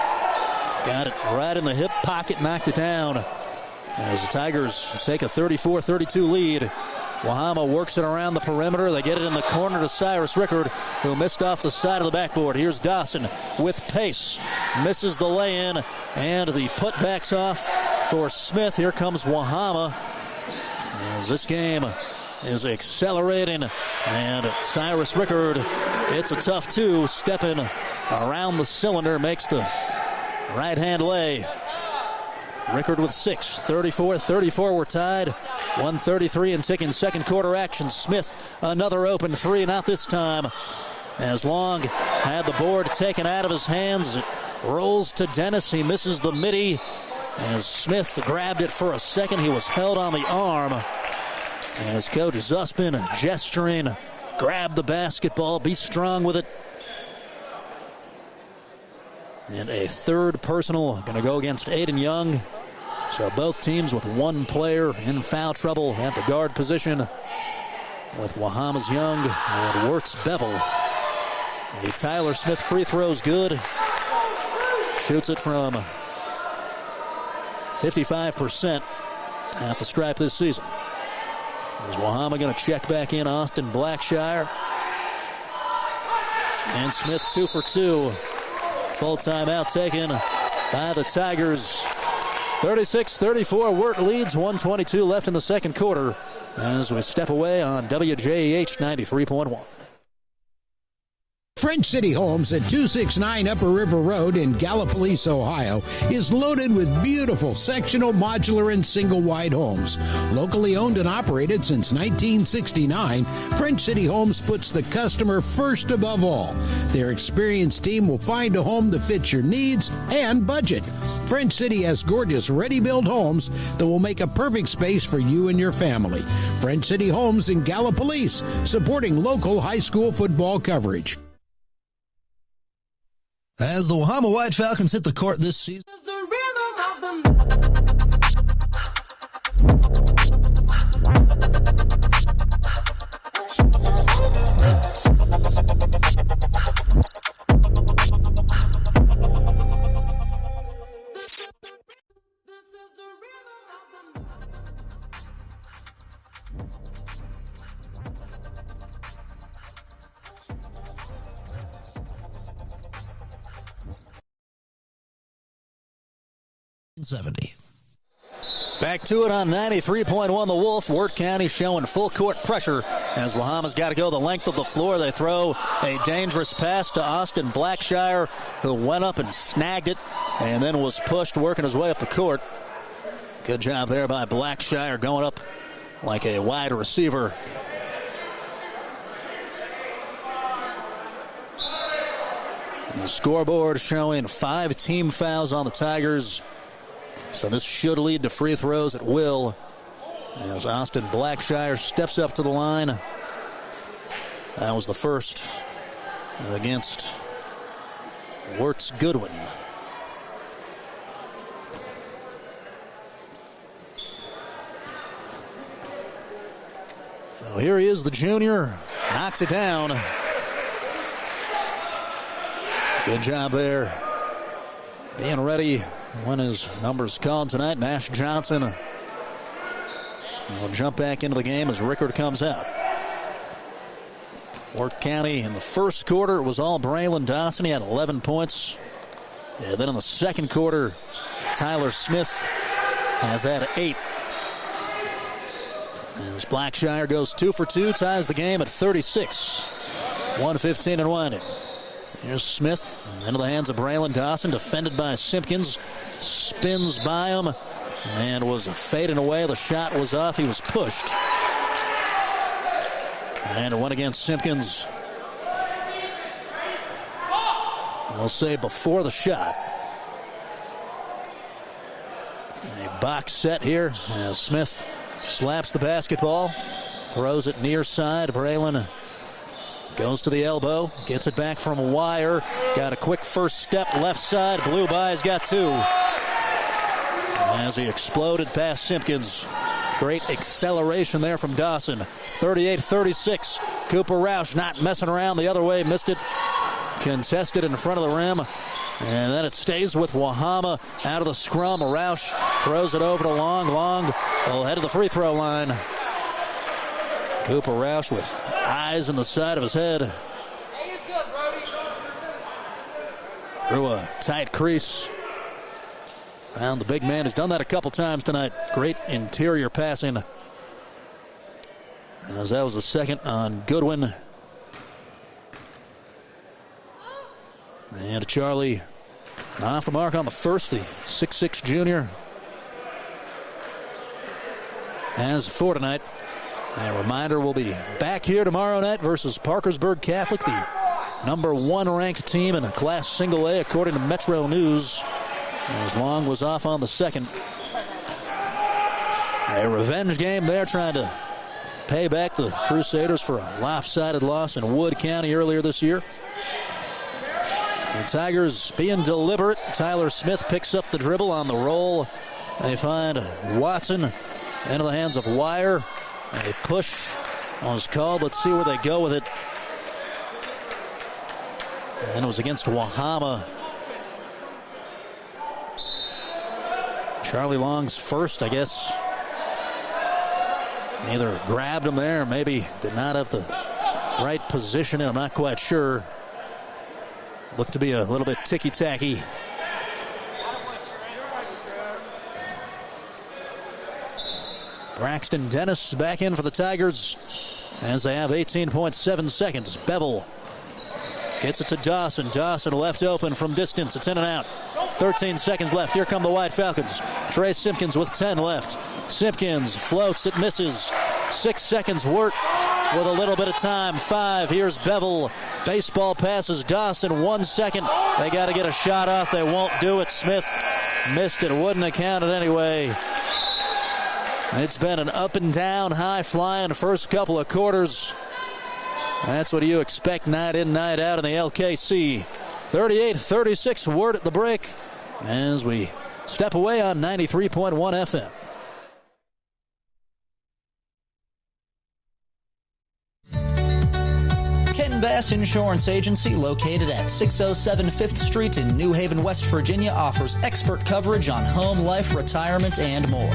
Got it right in the hip pocket, knocked it down. As the Tigers take a 34-32 lead. Wahama works it around the perimeter. They get it in the corner to Cyrus Rickard, who missed off the side of the backboard. Here's Dawson with pace. Misses the lay-in, and the putback's off for Smith. Here comes Wahama. As this game is accelerating, and Cyrus Rickard, it's a tough two, stepping around the cylinder, makes the right-hand lay. Rickard with 6, 34-34, we're tied. 1:33 and ticking second quarter action. Smith, another open three, not this time. As Long had the board taken out of his hands, it rolls to Dennis. He misses the midi. As Smith grabbed it for a second, he was held on the arm. As Coach Zuspin gesturing, grab the basketball, be strong with it. And a third personal going to go against Aiden Young. So both teams with one player in foul trouble at the guard position, with Wahama's Young and Wirt's Bevel. The Tyler Smith free throw's good. Shoots it from 55% at the stripe this season. Is Wahama going to check back in Austin Blackshire? And Smith 2 for 2. Full timeout taken by the Tigers. 36-34, Wirt leads, 1:22 left in the second quarter as we step away on WJEH 93.1. French City Homes at 269 Upper River Road in Gallipolis, Ohio, is loaded with beautiful sectional, modular, and single-wide homes. Locally owned and operated since 1969, French City Homes puts the customer first above all. Their experienced team will find a home that fits your needs and budget. French City has gorgeous ready-built homes that will make a perfect space for you and your family. French City Homes in Gallipolis, supporting local high school football coverage. As the Wahama White Falcons hit the court this season, back to it on 93.1 The Wolf. Wirt County showing full court pressure as Wahama's got to go the length of the floor. They throw a dangerous pass to Austin Blackshire, who went up and snagged it and then was pushed, working his way up the court. Good job there by Blackshire, going up like a wide receiver. The scoreboard showing 5 team fouls on the Tigers. So this should lead to free throws at will as Austin Blackshire steps up to the line. That was the first against Wirt's Goodwin. So here he is, the junior. Knocks it down. Good job there. Being ready when his number's called tonight. Nash Johnson will jump back into the game as Rickard comes out. Wirt County in the first quarter, it was all Braylon Dawson. He had 11 points. And then in the second quarter, Tyler Smith has had 8. As Blackshire goes 2 for 2, ties the game at 36. 1:15 and winding. Here's Smith into the hands of Braylon Dawson, defended by Simpkins. Spins by him and was fading away. The shot was off. He was pushed. And it went against Simpkins. We'll say before the shot. A box set here as Smith slaps the basketball, throws it near side. Braylon Goes to the elbow, gets it back from Wire. Got a quick first step left side. Blew by, he's got two. As he exploded past Simpkins. Great acceleration there from Dawson. 38-36. Cooper Roush not messing around the other way. Missed it. Contested in front of the rim. And then it stays with Wahama out of the scrum. Roush throws it over to Long. Long will head to the free throw line. Cooper Roush with eyes in the side of his head. Through a tight crease. Found the big man. Has done that a couple times tonight. Great interior passing. As that was the second on Goodwin. And Charlie off the mark on the first, the 6'6 junior. As for tonight, a reminder, we'll be back here tomorrow night versus Parkersburg Catholic, the number 1 ranked team in Class Single A according to Metro News. As Long was off on the second. A revenge game there, trying to pay back the Crusaders for a lopsided loss in Wood County earlier this year. The Tigers being deliberate. Tyler Smith picks up the dribble on the roll. They find Watson into the hands of Wire. A push was called. Let's see where they go with it. And it was against Wahama. Charlie Long's first, I guess. Either grabbed him there, or maybe did not have the right position. I'm not quite sure. Looked to be a little bit ticky-tacky. Braxton Dennis back in for the Tigers as they have 18.7 seconds. Bevel gets it to Dawson. Dawson left open from distance. It's in and out. 13 seconds left. Here come the White Falcons. Trey Simpkins with 10 left. Simpkins floats. It misses. 6 seconds. Wirt with a little bit of time. 5. Here's Bevel. Baseball passes Dawson. 1 second. They got to get a shot off. They won't do it. Smith missed it. Wouldn't have counted anyway. It's been an up and down, high flying first couple of quarters. That's what you expect night in, night out in the LKC. 38-36, Wirt at the break as we step away on 93.1 FM. Bass Insurance Agency, located at 607 5th Street in New Haven, West Virginia, offers expert coverage on home, life, retirement, and more.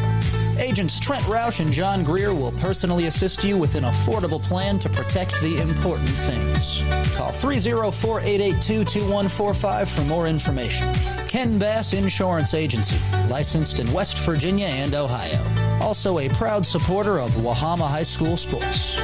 Agents Trent Roush and John Greer will personally assist you with an affordable plan to protect the important things. Call 304-882-2145 for more information. Ken Bass Insurance Agency, licensed in West Virginia and Ohio. Also a proud supporter of Wahama High School sports.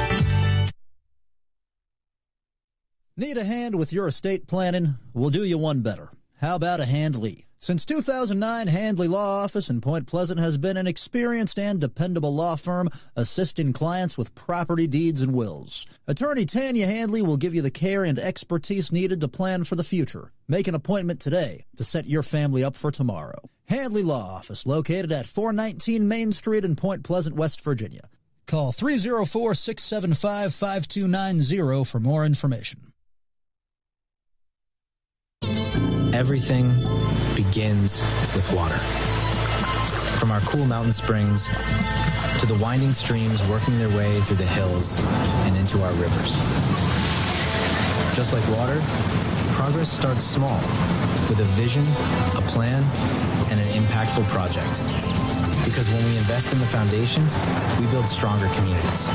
Need a hand with your estate planning? We'll do you one better. How about a Handley? Since 2009, Handley Law Office in Point Pleasant has been an experienced and dependable law firm assisting clients with property deeds and wills. Attorney Tanya Handley will give you the care and expertise needed to plan for the future. Make an appointment today to set your family up for tomorrow. Handley Law Office, located at 419 Main Street in Point Pleasant, West Virginia. Call 304-675-5290 for more information. Everything begins with water. From our cool mountain springs to the winding streams working their way through the hills and into our rivers. Just like water, progress starts small with a vision, a plan, and an impactful project. Because when we invest in the foundation, we build stronger communities.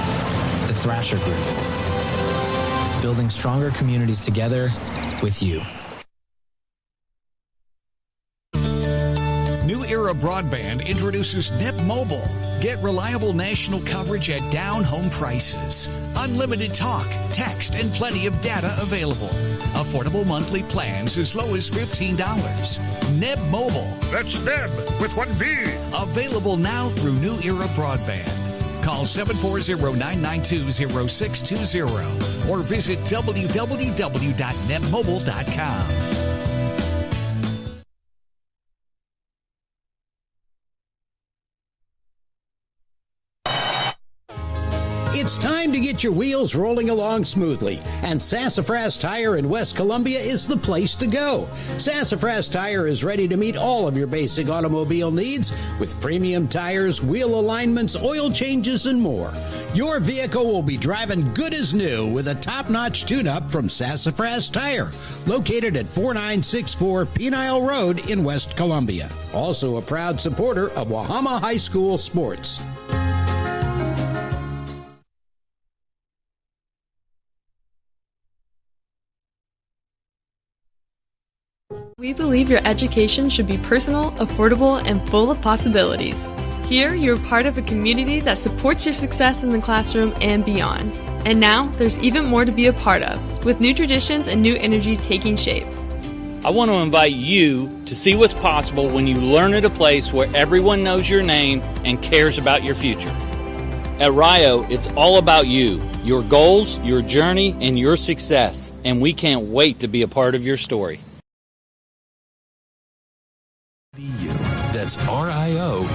The Thrasher Group. Building stronger communities together with you. New Era Broadband introduces Net Mobile. Get reliable national coverage at down home prices. Unlimited talk, text, and plenty of data available. Affordable monthly plans as low as $15. Neb Mobile. That's Neb with one B. Available now through New Era Broadband. Call 740-992-0620 or visit www.netmobile.com. It's time to get your wheels rolling along smoothly, and Sassafras Tire in West Columbia is the place to go. Sassafras Tire is ready to meet all of your basic automobile needs with premium tires, wheel alignments, oil changes, and more. Your vehicle will be driving good as new with a top-notch tune-up from Sassafras Tire, located at 4964 Penile Road in West Columbia. Also a proud supporter of Wahama High School sports. We believe your education should be personal, affordable, and full of possibilities. Here, you're part of a community that supports your success in the classroom and beyond. And now, there's even more to be a part of, with new traditions and new energy taking shape. I want to invite you to see what's possible when you learn at a place where everyone knows your name and cares about your future. At Rio, it's all about you, your goals, your journey, and your success. And we can't wait to be a part of your story. That's rio.edu.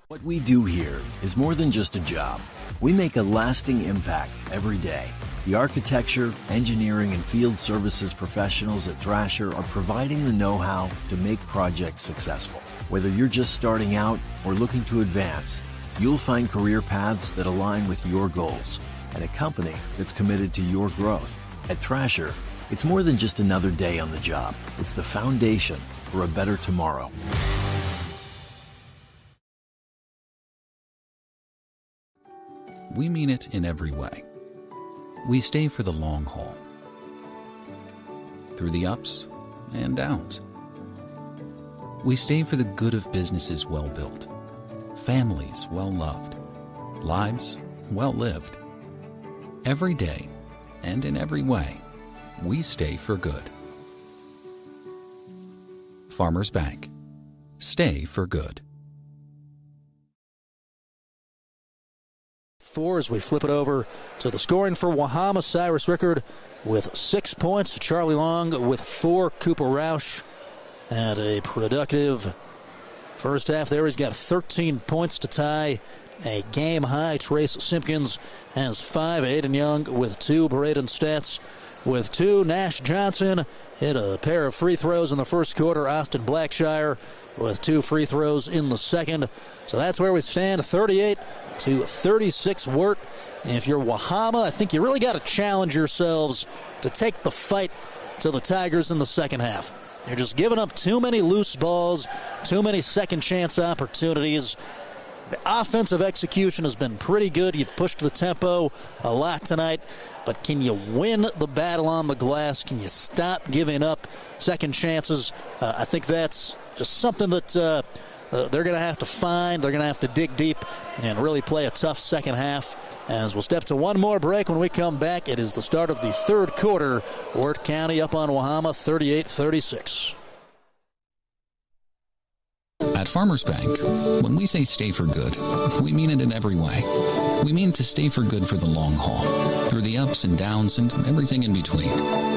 What we do here is more than just a job. We make a lasting impact every day. The architecture, engineering, and field services professionals at Thrasher are providing the know-how to make projects successful. Whether you're just starting out or looking to advance, you'll find career paths that align with your goals and a company that's committed to your growth. At Thrasher, it's more than just another day on the job. It's the foundation for a better tomorrow. We mean it in every way. We stay for the long haul, through the ups and downs. We stay for the good of businesses well built, families well loved, lives well lived. Every day and in every way, we stay for good. Farmers Bank. Stay for good. Four as we flip it over to the scoring for Wahama. Cyrus Rickard with 6 points. Charlie Long with 4. Cooper Roush had a productive first half there. He's got 13 points to tie a game high. Trace Simpkins has 5. Aiden Young with 2. Braden Stats with 2. Nash Johnson hit a pair of free throws in the first quarter. Austin Blackshire with 2 free throws in the second. So that's where we stand, 38-36 Wirt. And if you're Wahama, I think you really got to challenge yourselves to take the fight to the Tigers in the second half. You're just giving up too many loose balls, too many second chance opportunities. The offensive execution has been pretty good. You've pushed the tempo a lot tonight. But can you win the battle on the glass? Can you stop giving up second chances? I think that's just something that they're going to have to find. They're going to have to dig deep and really play a tough second half. As we'll step to one more break. When we come back, it is the start of the third quarter. Wirt County up on Wahama, 38-36. At Farmers Bank, when we say stay for good, we mean it in every way. We mean to stay for good for the long haul, through the ups and downs and everything in between.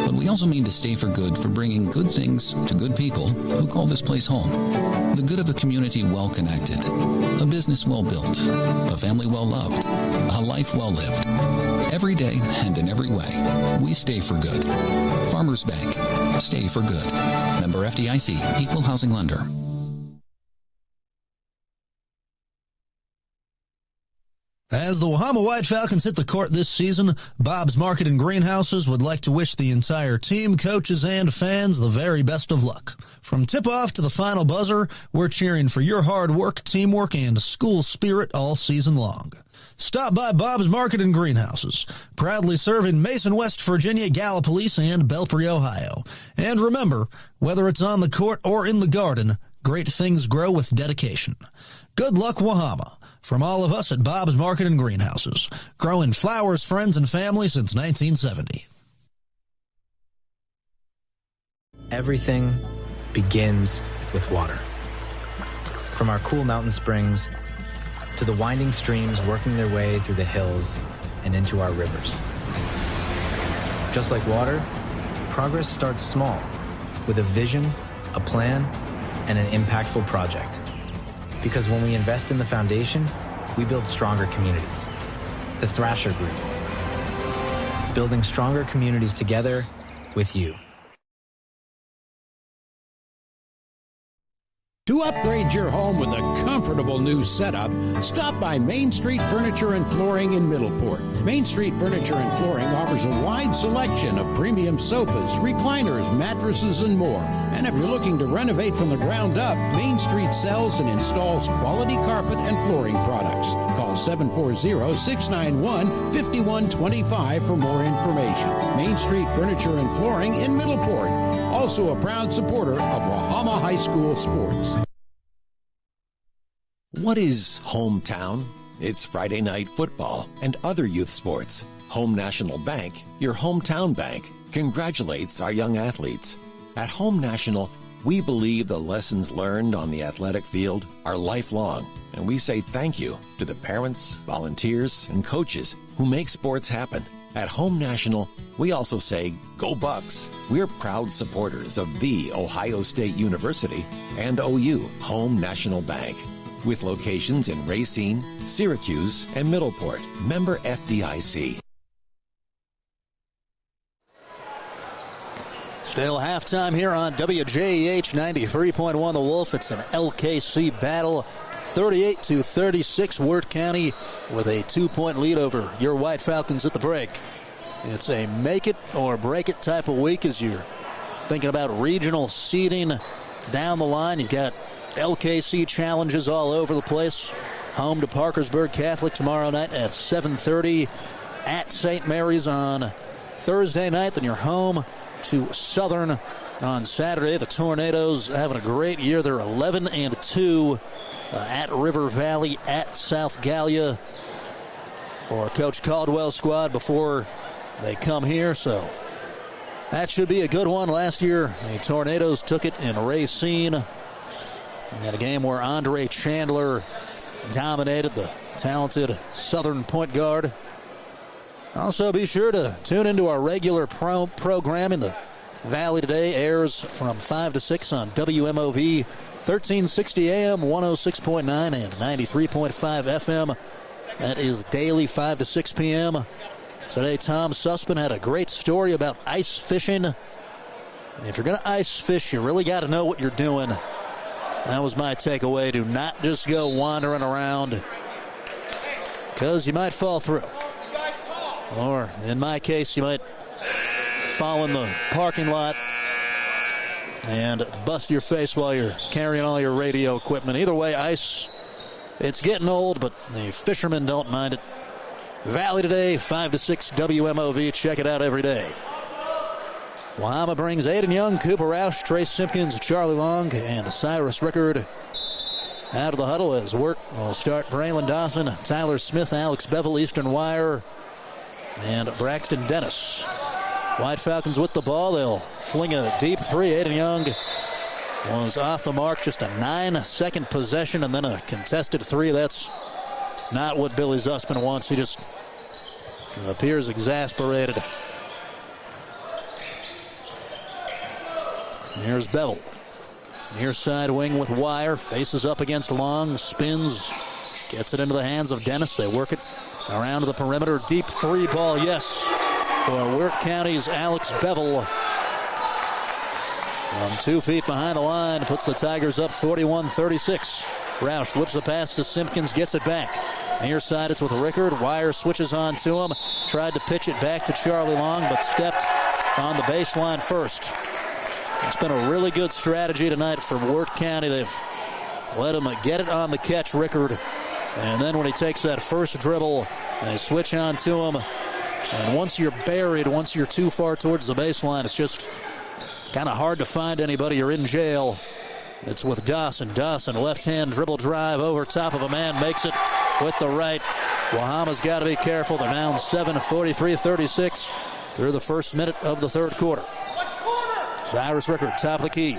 But we also mean to stay for good for bringing good things to good people who call this place home. The good of a community well connected, a business well built, a family well loved, a life well lived. Every day and in every way, we stay for good. Farmers Bank, stay for good. Member FDIC, Equal Housing Lender. As the Wahama White Falcons hit the court this season, Bob's Market and Greenhouses would like to wish the entire team, coaches, and fans the very best of luck. From tip-off to the final buzzer, we're cheering for your hard work, teamwork, and school spirit all season long. Stop by Bob's Market and Greenhouses, proudly serving Mason, West Virginia, Gallipolis, and Belpre, Ohio. And remember, whether it's on the court or in the garden, great things grow with dedication. Good luck, Wahama. From all of us at Bob's Market and Greenhouses, growing flowers, friends, and family since 1970. Everything begins with water. From our cool mountain springs to the winding streams working their way through the hills and into our rivers. Just like water, progress starts small, with a vision, a plan, and an impactful project. Because when we invest in the foundation, we build stronger communities. The Thrasher Group. Building stronger communities together with you. To upgrade your home with a comfortable new setup, stop by Main Street Furniture and Flooring in Middleport. Main Street Furniture and Flooring offers a wide selection of premium sofas, recliners, mattresses, and more. And if you're looking to renovate from the ground up, Main Street sells and installs quality carpet and flooring products. Call 740-691-5125 for more information. Main Street Furniture and Flooring in Middleport. Also a proud supporter of Wahama High School sports. What is hometown? It's Friday night football and other youth sports. Home National Bank, your hometown bank, congratulates our young athletes. At Home National, we believe the lessons learned on the athletic field are lifelong, and we say thank you to the parents, volunteers, and coaches who make sports happen. At Home National, we also say, go Bucks. We're proud supporters of The Ohio State University and OU, Home National Bank, with locations in Racine, Syracuse, and Middleport. Member FDIC. Still halftime here on WJEH 93.1 The Wolf. It's an LKC battle. 38-36, Wirt County with a 2-point lead over your White Falcons at the break. It's a make it or break it type of week as you're thinking about regional seeding down the line. You've got LKC challenges all over the place. Home to Parkersburg Catholic tomorrow night at 7:30 at St. Mary's on Thursday night. Then you're home to Southern on Saturday. The Tornadoes having a great year. They're 11-2 at River Valley, at South Gallia for Coach Caldwell's squad before they come here. So that should be a good one. Last year, the Tornadoes took it in Racine. We had a game where Andre Chandler dominated, the talented Southern point guard. Also, be sure to tune into our regular programming. The Valley Today airs from 5 to 6 on WMOV 1360 AM, 106.9 and 93.5 FM. That is daily 5 to 6 p.m. Today, Tom Sussman had a great story about ice fishing. If you're going to ice fish, you really got to know what you're doing. That was my takeaway. Do not just go wandering around, because you might fall through. Or, in my case, you might fall in the parking lot and bust your face while you're carrying all your radio equipment. Either way, ice, it's getting old, but the fishermen don't mind it. Valley Today, 5 to 6 WMOV. Check it out every day. Wahama brings Aiden Young, Cooper Roush, Trace Simpkins, Charlie Long, and Cyrus Rickard out of the huddle as Wirt will start. Braylon Dawson, Tyler Smith, Alex Bevel, Eastern Wire, and Braxton Dennis. White Falcons with the ball. They'll fling a deep three. Aiden Young was off the mark. Just a 9-second possession and then a contested three. That's not what Billy Zussman wants. He just appears exasperated. Here's Bevel. Near side wing with Wire. Faces up against Long. Spins. Gets it into the hands of Dennis. They work it around to the perimeter. Deep three ball. Yes. For Wirt County's Alex Bevel. From 2 feet behind the line. Puts the Tigers up 41-36. Roush whips the pass to Simpkins. Gets it back. Near side it's with Rickard. Wire switches on to him. Tried to pitch it back to Charlie Long, but stepped on the baseline first. It's been a really good strategy tonight from Wirt County. They've let him get it on the catch, Rickard. And then when he takes that first dribble, they switch on to him. And once you're buried, once you're too far towards the baseline, it's just kind of hard to find anybody. You're in jail. It's with Dawson. Dawson, left-hand dribble drive over top of a man, makes it with the right. Wahama's got to be careful. They're down 7, 43-36 through the first minute of the third quarter. Cyrus Rickard, top of the key.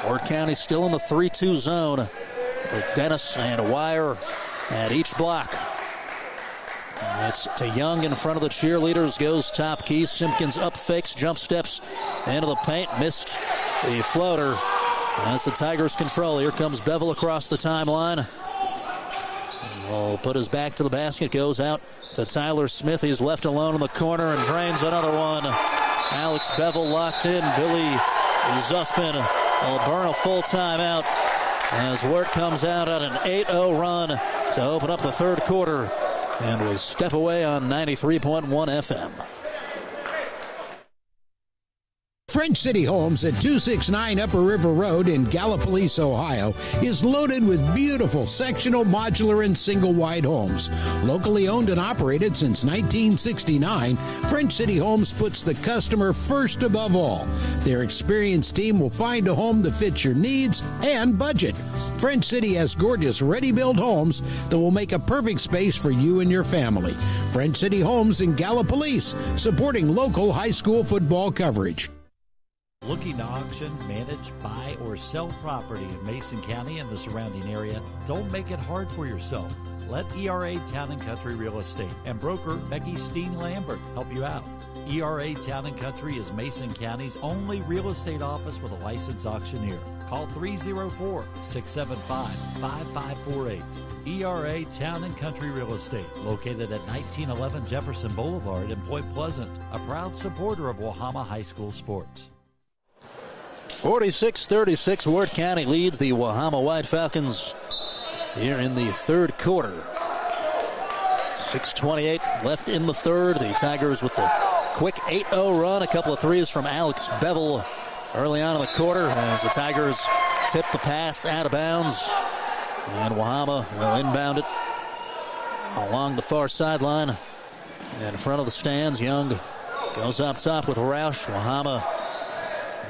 Wirt County still in the 3-2 zone with Dennis and Wire at each block. It's to Young in front of the cheerleaders. Goes top key. Simpkins up fakes, jump steps into the paint. Missed the floater. That's the Tigers' control. Here comes Bevel across the timeline. Will put his back to the basket, goes out to Tyler Smith. He's left alone in the corner and drains another one. Alex Bevel locked in. Billy Zuspin will burn a full timeout as Wirt comes out on an 8-0 run to open up the third quarter and will step away on 93.1 FM. French City Homes at 269 Upper River Road in Gallipolis, Ohio, is loaded with beautiful sectional, modular, and single-wide homes. Locally owned and operated since 1969, French City Homes puts the customer first above all. Their experienced team will find a home that fits your needs and budget. French City has gorgeous ready-built homes that will make a perfect space for you and your family. French City Homes in Gallipolis, supporting local high school football coverage. Looking to auction, manage, buy, or sell property in Mason County and the surrounding area? Don't make it hard for yourself. Let ERA Town & Country Real Estate and broker Becky Steen-Lambert help you out. ERA Town & Country is Mason County's only real estate office with a licensed auctioneer. Call 304-675-5548. ERA Town & Country Real Estate, located at 1911 Jefferson Boulevard in Point Pleasant, a proud supporter of Wahama High School sports. 46-36, Wirt County leads the Wahama White Falcons here in the third quarter. 6:28 left in the third. The Tigers with the quick 8-0 run. A couple of threes from Alex Bevel early on in the quarter as the Tigers tip the pass out of bounds. And Wahama will inbound it along the far sideline in front of the stands. Young goes up top with Roush. Wahama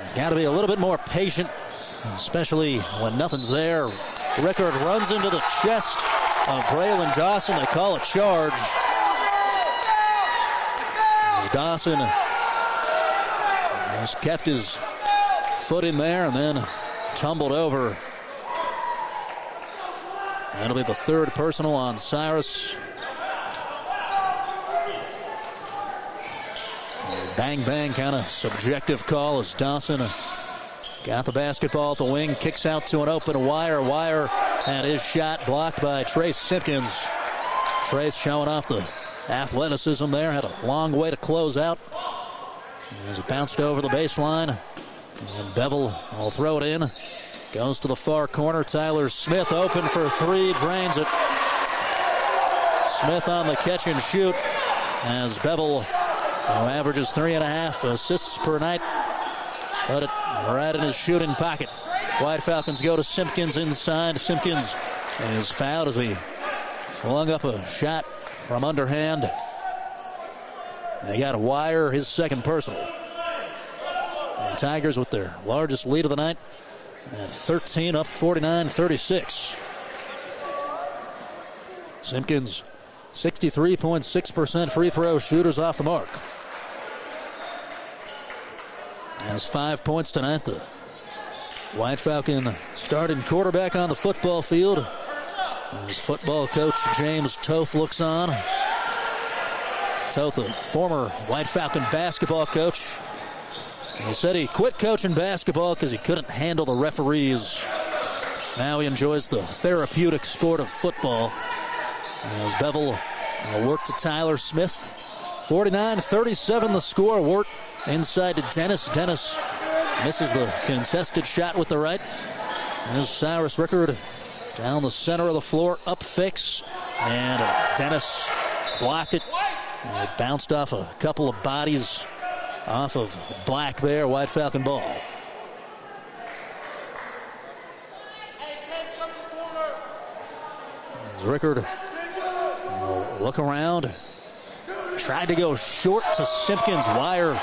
has got to be a little bit more patient, especially when nothing's there. Rickard runs into the chest of Braylon Dawson. They call a charge. Dawson has kept his foot in there and then tumbled over. That'll be the third personal on Cyrus. Bang, bang, kind of subjective call as Dawson got the basketball at the wing, kicks out to an open Wire. Wire had his shot blocked by Trace Simpkins. Trace showing off the athleticism there, had a long way to close out as it bounced over the baseline. And Bevel will throw it in. Goes to the far corner. Tyler Smith open for three, drains it. Smith on the catch and shoot as Bevel averages 3.5 assists per night. Put it right in his shooting pocket. White Falcons go to Simpkins inside. Simpkins is fouled as he flung up a shot from underhand. They got a Wire, his second personal. And Tigers with their largest lead of the night at 13, up 49-36. Simpkins, 63.6% free throw shooters off the mark. Has 5 points tonight. The White Falcon starting quarterback on the football field. As football coach James Toth looks on. Toth, a former White Falcon basketball coach. He said he quit coaching basketball because he couldn't handle the referees. Now he enjoys the therapeutic sport of football. As Bevel will work to Tyler Smith. 49-37 the score. Wirt inside to Dennis. Dennis misses the contested shot with the right. There's Cyrus Rickard down the center of the floor. Up fix. And Dennis blocked it. And it bounced off a couple of bodies off of Black there. White Falcon ball. As Rickard look around. Tried to go short to Simpkins. Wire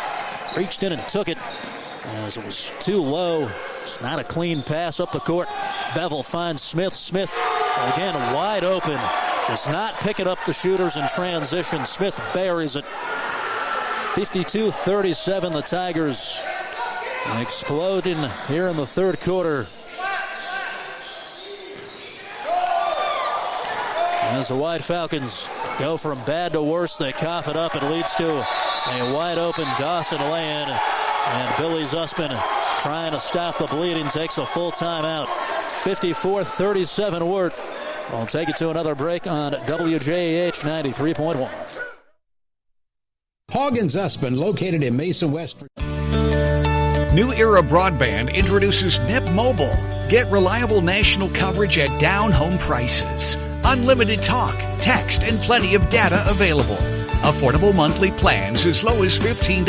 reached in and took it as it was too low. It's not a clean pass up the court. Bevel finds Smith. Smith again wide open. Just not picking up the shooters in transition. Smith buries it. 52-37 the Tigers exploding here in the third quarter. As the White Falcons go from bad to worse, they cough it up. It leads to a wide open Dawson lay-in. And Billy Zuspin trying to stop the bleeding, takes a full timeout. 54-37 Wirt. We'll take it to another break on WJAH 93.1. Hoggins Usman, located in Mason, West Virginia. New Era Broadband introduces NEP Mobile. Get reliable national coverage at down home prices. Unlimited talk, text, and plenty of data available. Affordable monthly plans as low as $15.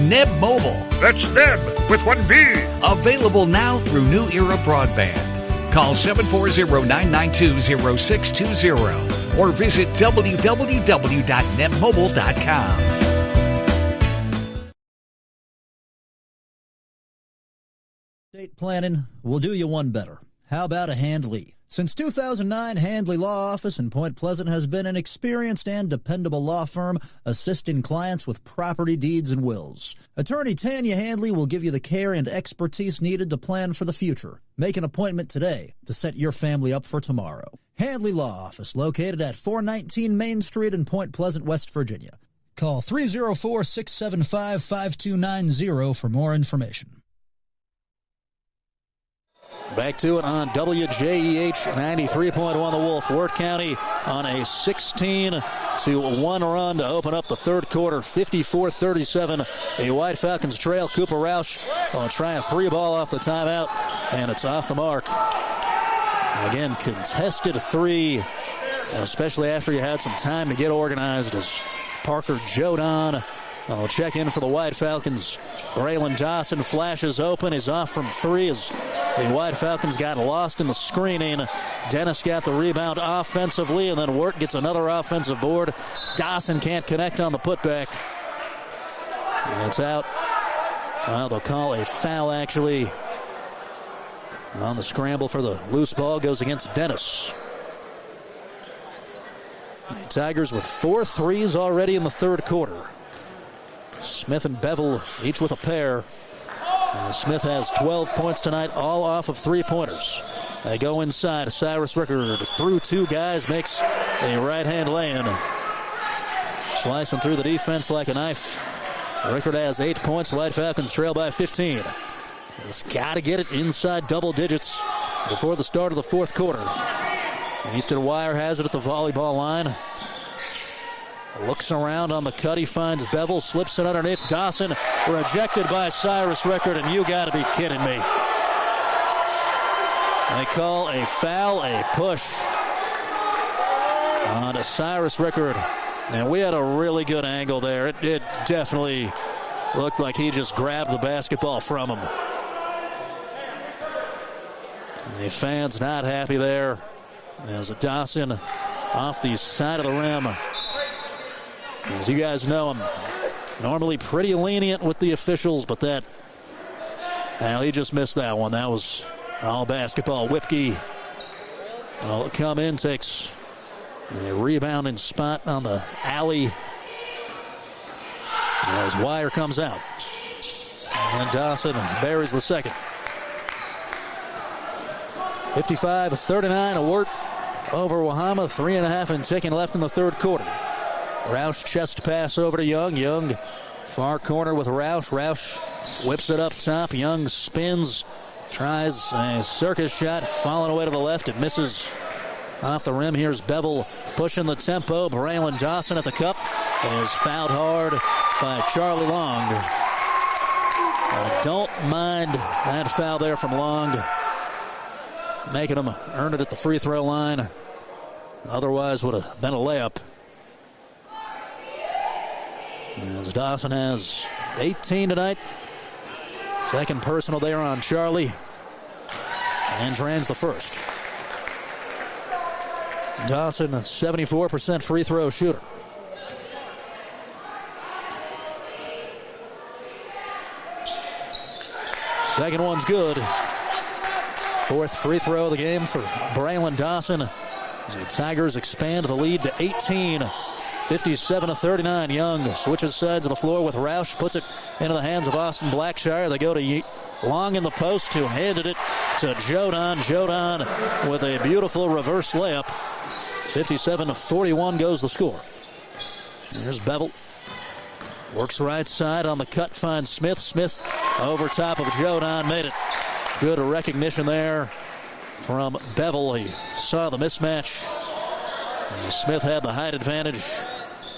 NEB Mobile. That's NEB with one B. Available now through New Era Broadband. Call 740-992-0620 or visit www.netmobile.com. Estate planning will do you one better. How about a Handley? Since 2009, Handley Law Office in Point Pleasant has been an experienced and dependable law firm assisting clients with property deeds and wills. Attorney Tanya Handley will give you the care and expertise needed to plan for the future. Make an appointment today to set your family up for tomorrow. Handley Law Office, located at 419 Main Street in Point Pleasant, West Virginia. Call 304-675-5290 for more information. Back to it on WJEH 93.1 The Wolf. Wirt County on a 16-1 run to open up the third quarter. 54-37. A White Falcons trail. Cooper Roush will try a three ball off the timeout, and it's off the mark. Again, contested three, especially after you had some time to get organized, as Parker Jodon will check in for the White Falcons. Braylon Dawson flashes open. He's off from three as the White Falcons got lost in the screening. Dennis got the rebound offensively, and then Wirt gets another offensive board. Dawson can't connect on the putback. It's out. Well, they'll call a foul, actually, on the scramble for the loose ball. Goes against Dennis. The Tigers with 4 threes already in the third quarter. Smith and Bevel each with a pair. Smith has 12 points tonight, all off of three-pointers. They go inside. Cyrus Rickard through two guys, makes a right-hand lay-in. Slicing through the defense like a knife. Rickard has 8 points. White Falcons trail by 15. He's got to get it inside double digits before the start of the fourth quarter. Easton Wire has it at the volleyball line. Looks around on the cut. He finds Bevel, slips it underneath. Dawson rejected by Cyrus Rickard, and you got to be kidding me. They call a foul, a push on Cyrus Rickard, and we had a really good angle there. It definitely looked like he just grabbed the basketball from him. The fans not happy there. As Dawson off the side of the rim. As you guys know, I'm normally pretty lenient with the officials, but well, he just missed that one. That was all basketball. Whipke will come in, takes a rebounding spot on the alley as Wire comes out. And Dawson buries the second. 55-39, a Wirt over Wahama. 3.5 and ticking left in the third quarter. Roush chest pass over to Young. Young far corner with Roush. Roush whips it up top. Young spins, tries a circus shot, falling away to the left. It misses off the rim. Here's Bevel pushing the tempo. Braylon Dawson at the cup is fouled hard by Charlie Long. I don't mind that foul there from Long, making him earn it at the free throw line. Otherwise would have been a layup. As Dawson has 18 tonight. Second personal there on Charlie. And drains the first. Dawson, a 74% free throw shooter. Second one's good. Fourth free throw of the game for Braylon Dawson. As the Tigers expand the lead to 18. 57-39. Young switches sides of the floor with Roush, puts it into the hands of Austin Blackshire. They go to Long in the post, who handed it to Jodon. Jodon with a beautiful reverse layup. 57-41 goes the score. Here's Bevel. Works right side on the cut, finds Smith. Smith over top of Jodan, made it. Good recognition there from Bevel. He saw the mismatch. Smith had the height advantage,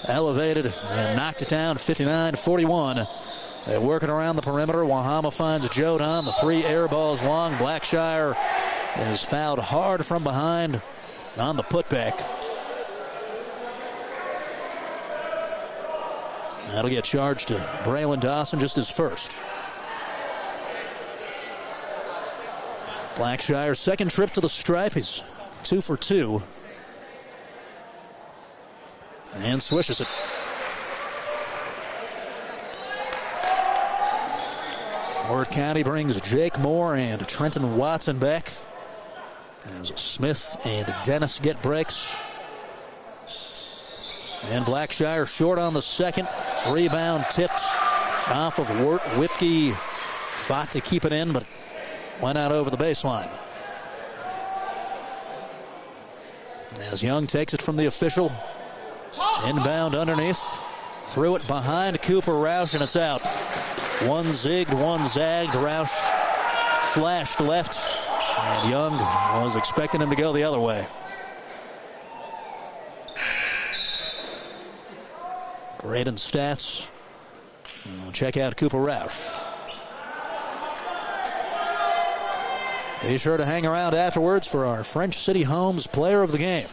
elevated and knocked it down, 59-41. They're working around the perimeter. Wahama finds Jodan. The 3 air balls long. Blackshire is fouled hard from behind on the putback. That'll get charged to Braylon Dawson, just his first. Blackshire's second trip to the stripe. He's 2 for 2. And swishes it. Wirt County brings Jake Moore and Trenton Watson back as Smith and Dennis get breaks. And Blackshire short on the second. Rebound tipped off of Wirt. Whipke fought to keep it in, but went out over the baseline. As Young takes it from the official. Inbound underneath. Threw it behind Cooper Roush, and it's out. One zigged, one zagged. Roush flashed left, and Young was expecting him to go the other way. Braden stats. Check out Cooper Roush. Be sure to hang around afterwards for our French City Homes Player of the Game.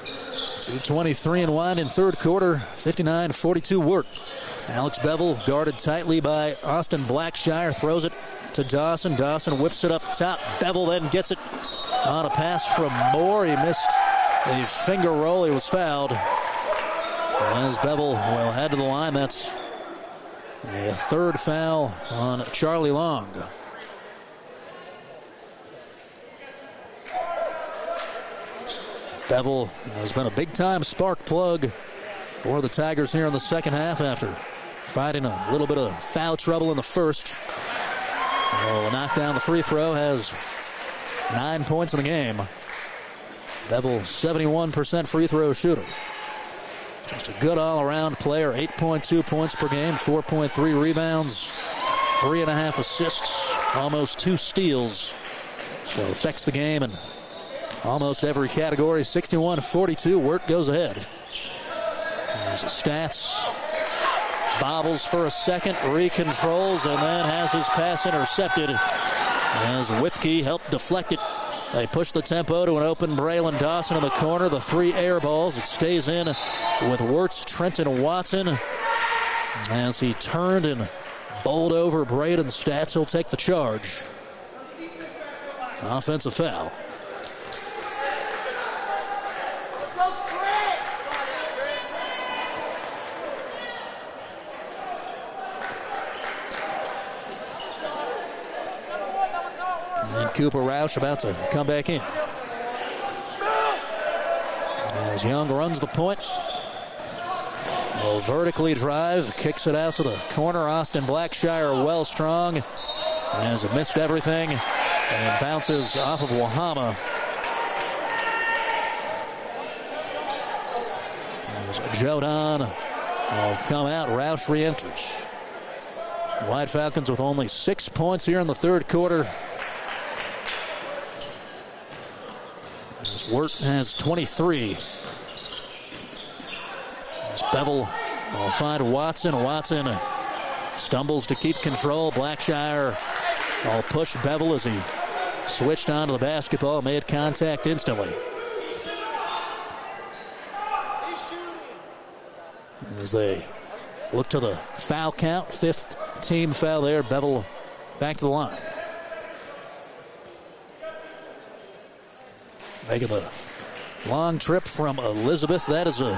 2:23 and wind in third quarter, 59-42 Wirt. Alex Bevel guarded tightly by Austin Blackshire, throws it to Dawson. Dawson whips it up top. Bevel then gets it on a pass from Moore. He missed a finger roll. He was fouled. As Bevel will head to the line, that's a third foul on Charlie Long. Bevel has been a big-time spark plug for the Tigers here in the second half after fighting a little bit of foul trouble in the first. Well, knock down the free throw, has 9 points in the game. Bevel, 71% free throw shooter. Just a good all-around player, 8.2 points per game, 4.3 rebounds, 3.5 assists, almost 2 steals. So affects the game in almost every category. 61-42, Wirt goes ahead. There's the stats. Bobbles for a second, recontrols, and then has his pass intercepted as Whipke helped deflect it. They push the tempo to an open Braylon Dawson in the corner. The 3 air balls. It stays in with Wirt's Trenton Watson. As he turned and bowled over Braden Stats, he'll take the charge. Offensive foul. And Cooper Roush about to come back in. As Young runs the point. Will vertically drive, kicks it out to the corner. Austin Blackshire well strong. As it missed everything and bounces off of Wahama. As Jodan will come out. Roush re-enters. White Falcons with only 6 points here in the third quarter. Wirt has 23. As Bevel will find Watson. Watson stumbles to keep control. Blackshire will push Bevel as he switched onto the basketball, made contact instantly. As they look to the foul count, 5th team foul there. Bevel back to the line. Making the long trip from Elizabeth. That is a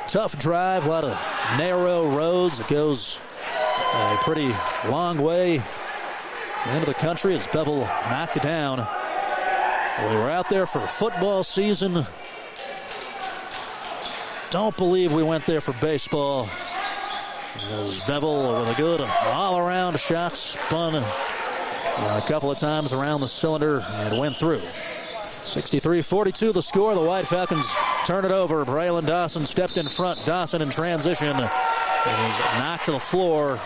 tough drive, a lot of narrow roads. It goes a pretty long way into the country as Bevel knocked it down. We were out there for football season. Don't believe we went there for baseball. As Bevel with a good all-around shot, spun a couple of times around the cylinder and went through. 63-42 the score. The White Falcons turn it over. Braylon Dawson stepped in front. Dawson in transition is knocked to the floor.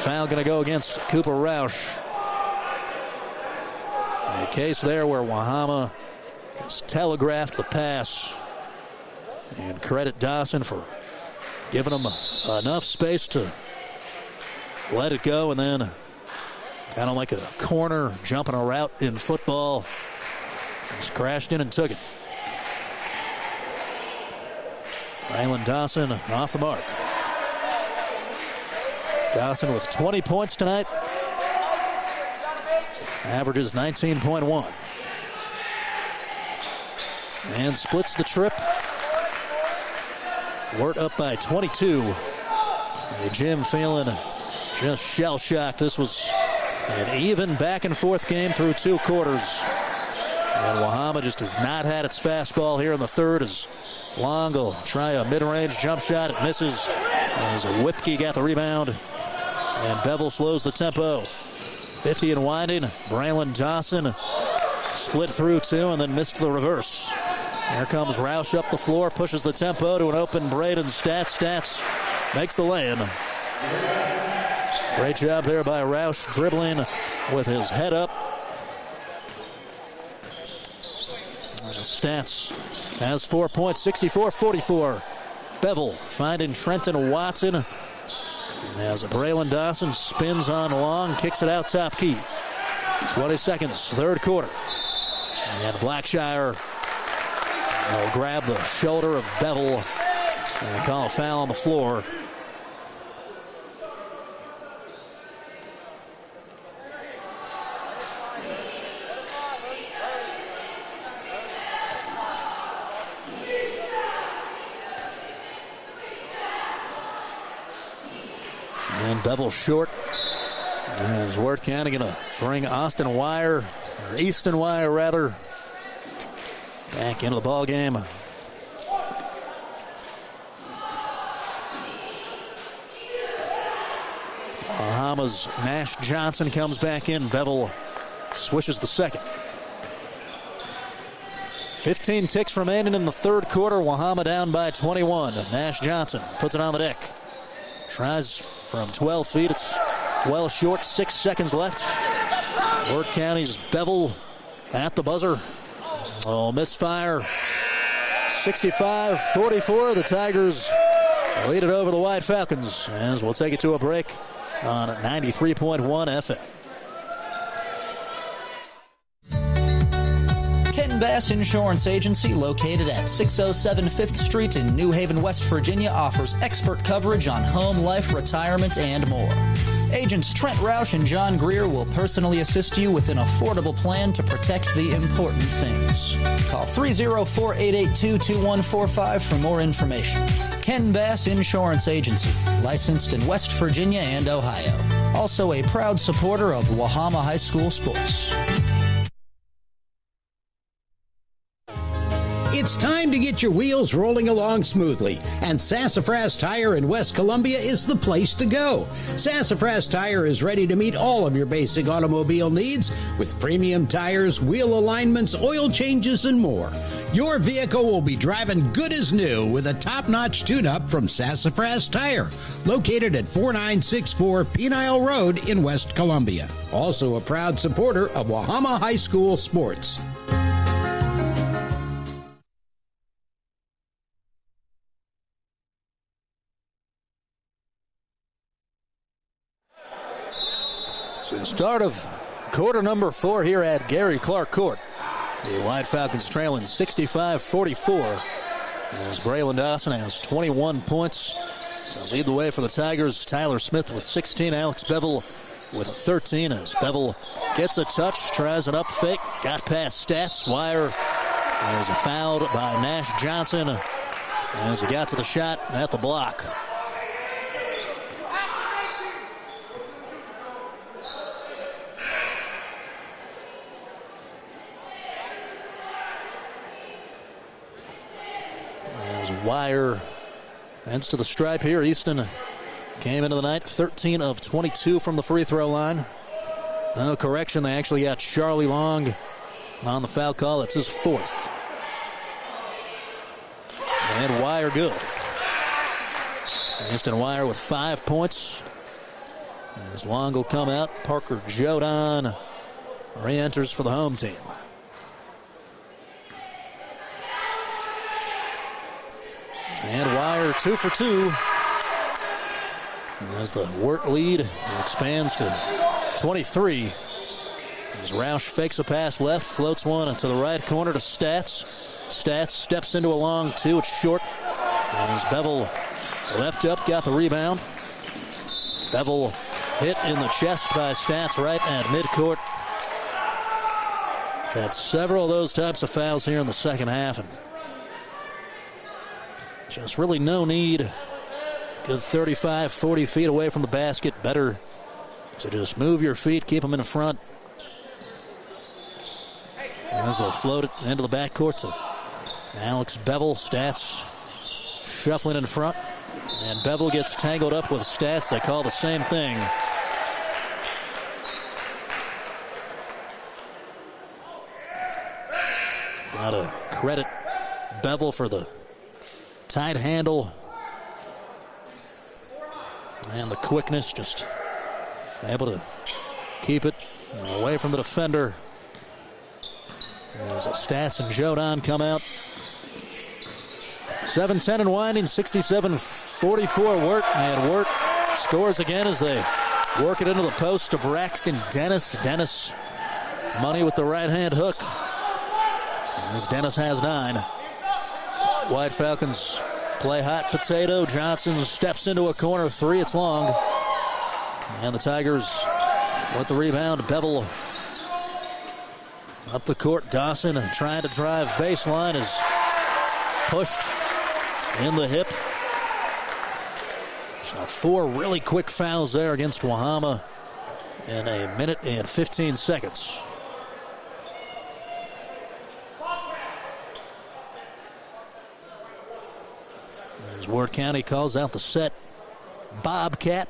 Foul going to go against Cooper Roush. A case there where Wahama has telegraphed the pass. And credit Dawson for giving him enough space to let it go, and then kind of like a corner jumping a route in football. Just crashed in and took it. Braylon Dawson off the mark. Dawson with 20 points tonight. Averages 19.1. And splits the trip. Wirt up by 22. Jim feeling just shell-shocked. This was an even back-and-forth game through 2 quarters. And Wahama just has not had its fastball here in the third as Long will try a mid-range jump shot. It misses. As Whipke got the rebound. And Bevel slows the tempo. 50 and winding. Braylon Dawson split through 2 and then missed the reverse. Here comes Roush up the floor, pushes the tempo to an open Braden Stats. Stats makes the lay-in. Great job there by Roush, dribbling with his head up. Stats has 4 points, 64-44. Bevel finding Trenton Watson as Braylon Dawson spins on Long, kicks it out top key. 20 seconds, third quarter. And Blackshire will grab the shoulder of Bevel and call a foul on the floor. And Bevel short. As Wirt County going to bring Easton Wire back into the ball game. Wahama's Nash Johnson comes back in. Bevel swishes the second. 15 ticks remaining in the third quarter. Wahama down by 21. Nash Johnson puts it on the deck. Tries from 12 feet. It's well short. 6 seconds left. Wirt County's Bevel at the buzzer. Oh, misfire. 65-44. The Tigers lead it over the White Falcons. As we'll take it to a break on 93.1 FM. Bass Insurance Agency, located at 607 5th Street in New Haven, West Virginia, offers expert coverage on home, life, retirement, and more. Agents Trent Roush and John Greer will personally assist you with an affordable plan to protect the important things. Call 304-882-2145 for more information. Ken Bass Insurance Agency, licensed in West Virginia and Ohio. Also a proud supporter of Wahama High School sports. It's time to get your wheels rolling along smoothly, and Sassafras Tire in West Columbia is the place to go. Sassafras Tire is ready to meet all of your basic automobile needs with premium tires, wheel alignments, oil changes, and more. Your vehicle will be driving good as new with a top-notch tune-up from Sassafras Tire, located at 4964 Penile Road in West Columbia. Also a proud supporter of Wahama High School sports. So start of quarter number 4 here at Gary Clark Court. The White Falcons trailing 65-44 as Braylon Dawson has 21 points to lead the way for the Tigers. Tyler Smith with 16, Alex Bevel with 13 as Bevel gets a touch, tries an up fake, got past Stats. Wire is fouled by Nash Johnson as he got to the shot at the block. Wire heads to the stripe here. Easton came into the night 13 of 22 from the free throw line. No correction, they actually got Charlie Long on the foul call. That's his fourth. And Wire good. Winston Wire with 5 points. As Long will come out, Parker Jodan re-enters for the home team. And Wire 2 for 2. As the Wirt lead expands to 23. As Roush fakes a pass left, floats one to the right corner to Stats. Stats steps into a long two. It's short. As Bevel left up, got the rebound. Bevel hit in the chest by Stats right at midcourt. Had several of those types of fouls here in the second half. And just really no need. Good 35, 40 feet away from the basket. Better to just move your feet, keep them in the front. As they'll float it into the backcourt to Alex Bevel. Stats shuffling in front. And Bevel gets tangled up with Stats. They call the same thing. Gotta credit Bevel for the tight handle and the quickness, just able to keep it away from the defender. As Stats and Jodan come out. 7-10 and winding, 67-44 Wirt. And Wirt scores again as they work it into the post to Braxton Dennis. Dennis, money with the right-hand hook. As Dennis has 9. White Falcons play hot potato. Johnson steps into a corner three. It's long. And the Tigers with the rebound. Bevel up the court. Dawson trying to drive baseline is pushed in the hip. So 4 really quick fouls there against Wahama in a minute and 15 seconds. As Ward County calls out the set Bobcat.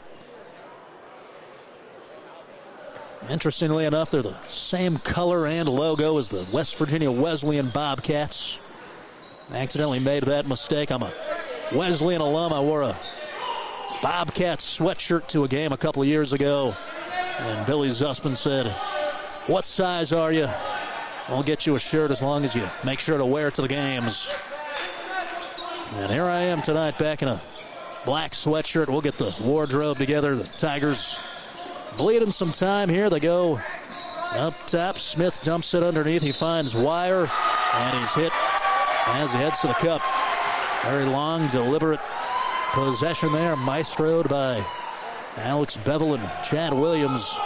Interestingly enough, they're the same color and logo as the West Virginia Wesleyan Bobcats. I accidentally made that mistake. I'm a Wesleyan alum. I wore a Bobcats sweatshirt to a game a couple of years ago. And Billy Zussman said, "What size are you? I'll get you a shirt as long as you make sure to wear it to the games." And here I am tonight back in a black sweatshirt. We'll get the wardrobe together. The Tigers bleeding some time here. They go up top. Smith dumps it underneath. He finds Wire, and he's hit as he heads to the cup. Very long, deliberate possession there. Maestroed by Alex Bevel and Chad Williams.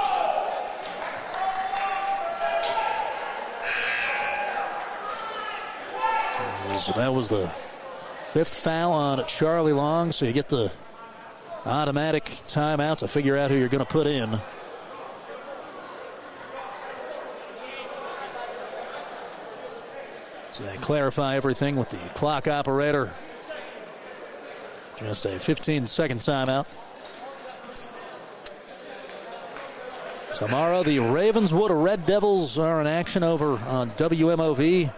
So that was the 5th foul on Charlie Long, so you get the automatic timeout to figure out who you're going to put in. So they clarify everything with the clock operator. Just a 15-second timeout. Tomorrow, the Ravenswood Red Devils are in action over on WMOV.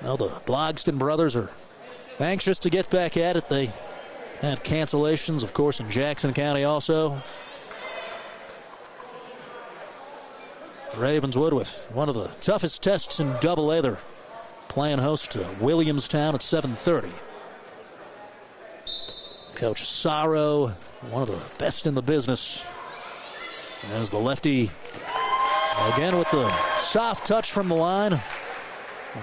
Now the Blogston brothers are anxious to get back at it. They had cancellations, of course, in Jackson County also. Ravenswood with one of the toughest tests in AA. They're playing host to Williamstown at 7:30. Coach Sorrow, one of the best in the business, as the lefty again with the soft touch from the line.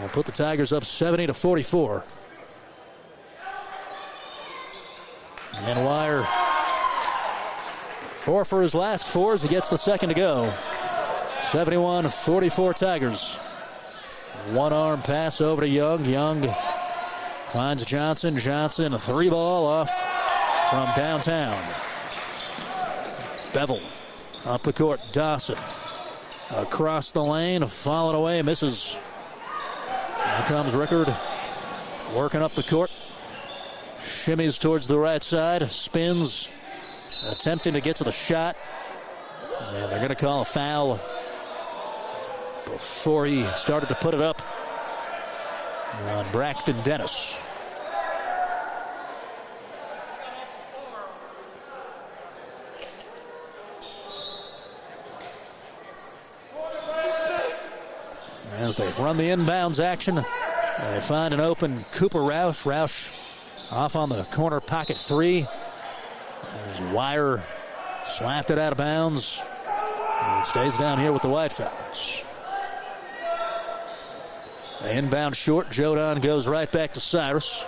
Will put the Tigers up 70-44. And Wire 4 for his last 4 as he gets the second to go. 71-44 Tigers. One arm pass over to Young. Young finds Johnson. Johnson, a 3-ball off from downtown. Bevel up the court. Dawson across the lane, falling away, misses. Here comes Rickard working up the court. Shimmies towards the right side, spins, attempting to get to the shot. And they're going to call a foul. before he started to put it up on Braxton Dennis. As they run the inbounds action, they find an open Cooper Roush. Roush off on the corner pocket three. As Wire slapped it out of bounds. And it stays down here with the White Falcons. The inbound short. Jodon goes right back to Cyrus.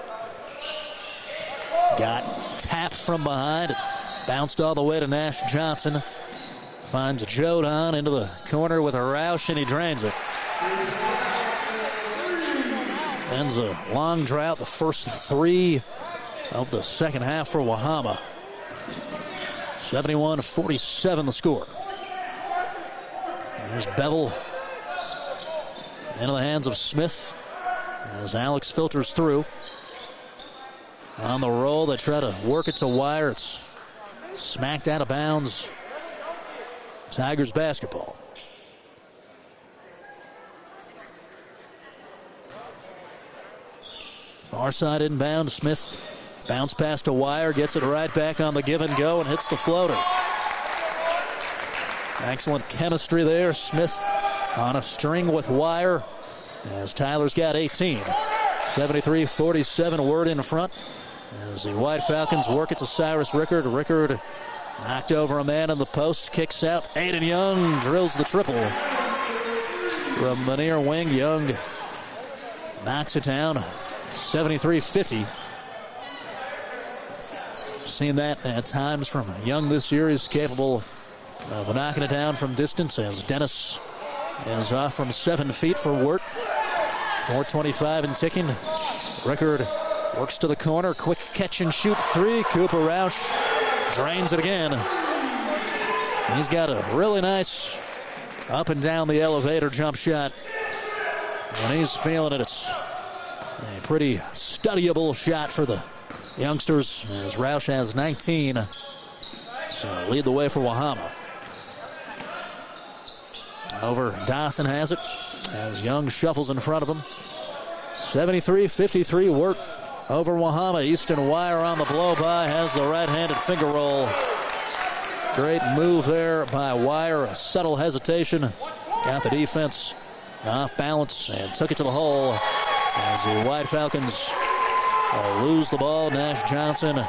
Got tapped from behind. It bounced all the way to Nash Johnson. Finds Jodon into the corner with a Roush, and he drains it. Ends a long drought, the first three of the second half for Wahama. 71-47 the score. There's Bevel into the hands of Smith as Alex filters through. On the roll, they try to work it to Wire. It's smacked out of bounds. Tigers basketball. Far side inbound. Smith bounce pass to Wire, gets it right back on the give and go and hits the floater. Excellent chemistry there. Smith on a string with Wire as Tyler's got 18. 73-47, Wirt in front as the White Falcons work it to Cyrus Rickard. Rickard knocked over a man in the post, kicks out. Aiden Young drills the triple from the near wing. Young knocks it down. 73-50. Seen that at times from Young this year. He's capable of knocking it down from distance as Dennis is off from 7 feet for Wirt. 4:25 and ticking. Rickard works to the corner. Quick catch and shoot three. Cooper Roush drains it again. He's got a really nice up and down the elevator jump shot. When he's feeling it, it's a pretty studyable shot for the youngsters as Roush has 19. So lead the way for Wahama. Over Dawson has it as Young shuffles in front of him. 73-53 Wirt over Wahama. Easton Wire on the blow-by, has the right-handed finger roll. Great move there by Wire. A subtle hesitation. Got the defense off balance and took it to the hole. As the White Falcons lose the ball, Nash Johnson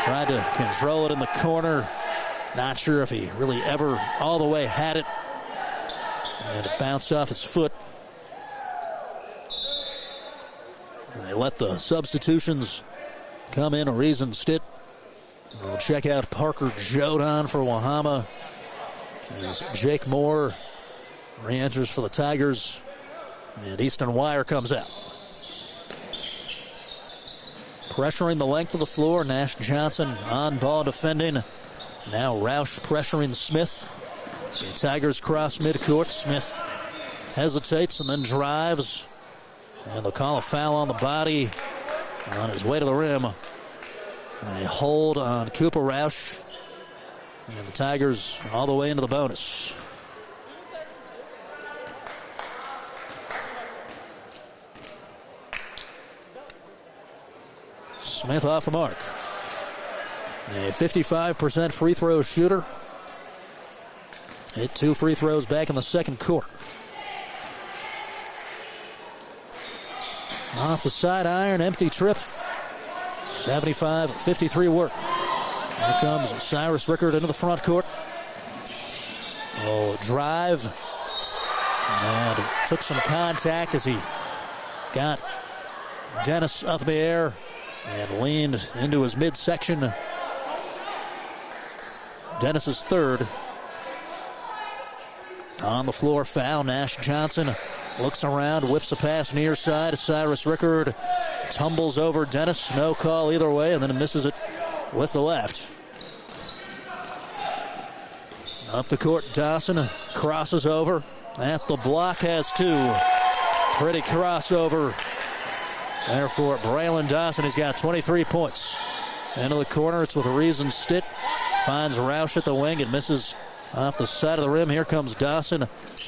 tried to control it in the corner. Not sure if he really ever all the way had it. And it bounced off his foot. And they let the substitutions come in. A reason Stitt. We'll check out Parker Jodon for Wahama as Jake Moore re-enters for the Tigers. And Easton Wire comes out. Pressuring the length of the floor. Nash Johnson on ball defending. Now Roush pressuring Smith. The Tigers cross midcourt. Smith hesitates and then drives. And they'll call a foul on the body on his way to the rim. A hold on Cooper Roush. And the Tigers all the way into the bonus. Smith off the mark. A 55% free throw shooter. Hit 2 free throws back in the second quarter. Off the side iron, empty trip. 75-53 Wirt. Here comes Cyrus Rickard into the front court. Oh, drive. And took some contact as he got Dennis up in the air and leaned into his midsection. Dennis's third. On the floor, foul. Nash Johnson looks around, whips a pass near side. Cyrus Rickard tumbles over Dennis. No call either way, and then misses it with the left. Up the court, Dawson crosses over. At the block, has 2. Pretty crossover. Therefore, Braylon Dawson, he's got 23 points. Into the corner, it's with a reason Stitt. Finds Roush at the wing and misses off the side of the rim. Here comes Dawson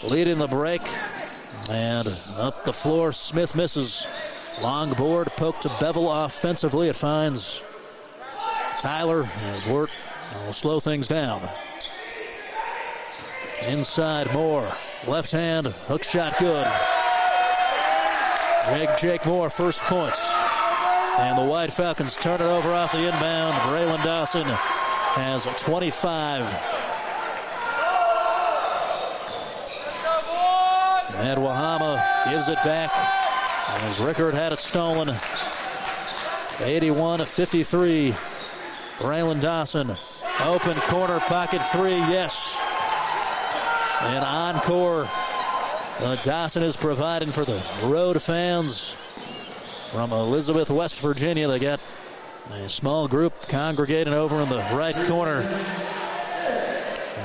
leading the break. And up the floor, Smith misses. Long board, poke to Bevel offensively. It finds Tyler as Wirt will slow things down. Inside Moore. Left hand, hook shot good. Jake Moore, first points. And the White Falcons turn it over off the inbound. Braylon Dawson has 25. And Wahama gives it back as Rickard had it stolen. 81-53. Braylon Dawson, open corner, pocket three, yes. And encore, Dawson is providing for the road fans from Elizabeth, West Virginia. They got a small group congregating over in the right corner.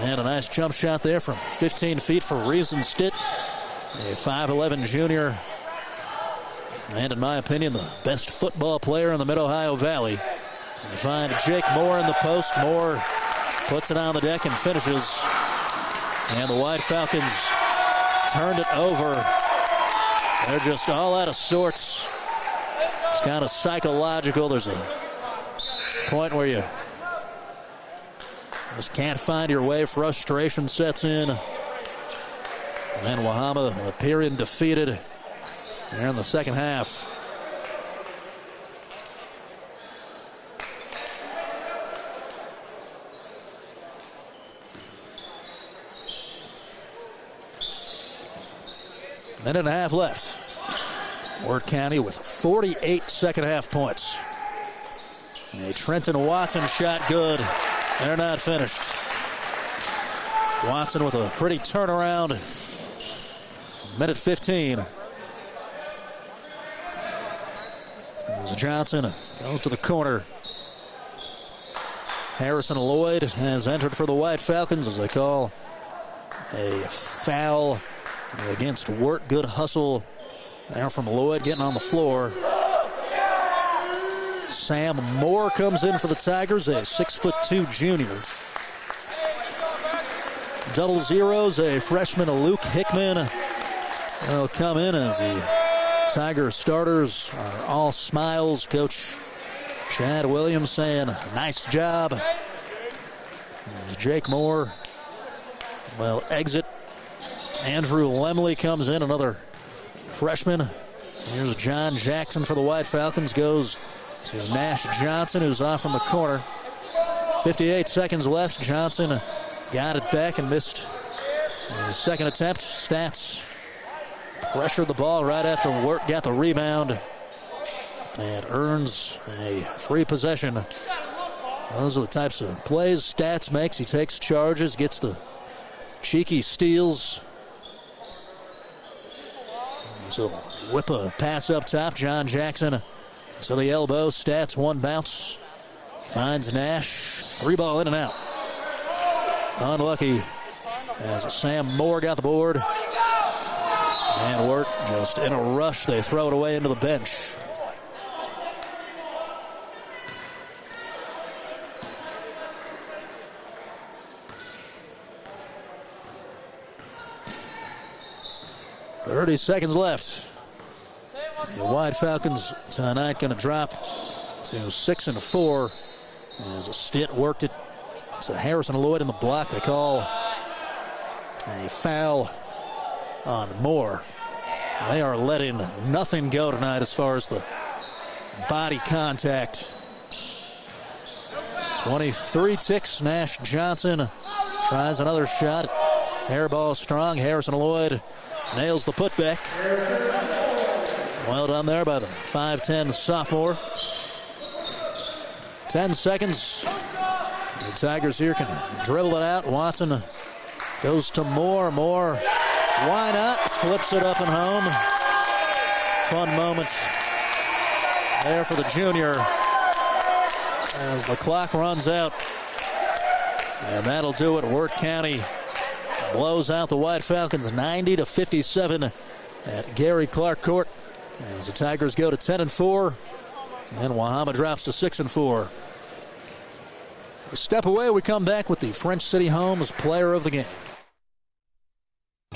And a nice jump shot there from 15 feet for Reason Stitt, a 5'11 junior. And in my opinion, the best football player in the Mid-Ohio Valley. You find Jake Moore in the post. Moore puts it on the deck and finishes. And the White Falcons turned it over. They're just all out of sorts. It's kind of psychological. There's a point where you just can't find your way. Frustration sets in. And then Wahama appearing defeated there in the second half. Minute and a half left. Wirt County with 48 second half points. A Trenton Watson shot good. They're not finished. Watson with a pretty turnaround. Minute 15. As Johnson goes to the corner. Harrison Lloyd has entered for the White Falcons as they call a foul against Wirt. Good hustle there from Lloyd getting on the floor. Sam Moore comes in for the Tigers, a 6'2" junior. Double zeros, a freshman, Luke Hickman, will come in as the Tiger starters are all smiles. Coach Chad Williams saying, nice job. As Jake Moore will exit. Andrew Lemley comes in, another freshman. Here's John Jackson for the White Falcons. Goes to Nash Johnson, who's off from the corner. 58 seconds left. Johnson got it back and missed his second attempt. Stats pressured the ball right after Wirt got the rebound and earns a free possession. Those are the types of plays Stats makes. He takes charges, gets the cheeky steals. So whip a pass up top. John Jackson to the elbow. Stats one bounce. Finds Nash. Three ball in and out. Unlucky as Sam Moore got the board. And Wirt just in a rush. They throw it away into the bench. .30 seconds left. The White Falcons tonight going to drop to 6-4 as Stitt worked it to Harrison Lloyd in the block. They call a foul on Moore. They are letting nothing go tonight as far as the body contact. 23 ticks. Nash Johnson tries another shot. Airball strong. Harrison Lloyd nails the putback. Well done there by the 5'10 sophomore. 10 seconds. The Tigers here can dribble it out. Watson goes to Moore. Moore, why not? Flips it up and home. Fun moment there for the junior as the clock runs out. And that'll do it. Wirt County blows out the White Falcons 90-57 at Gary Clark Court as the Tigers go to 10-4 and Wahama drops to 6-4. A step away, we come back with the French City Homes player of the game.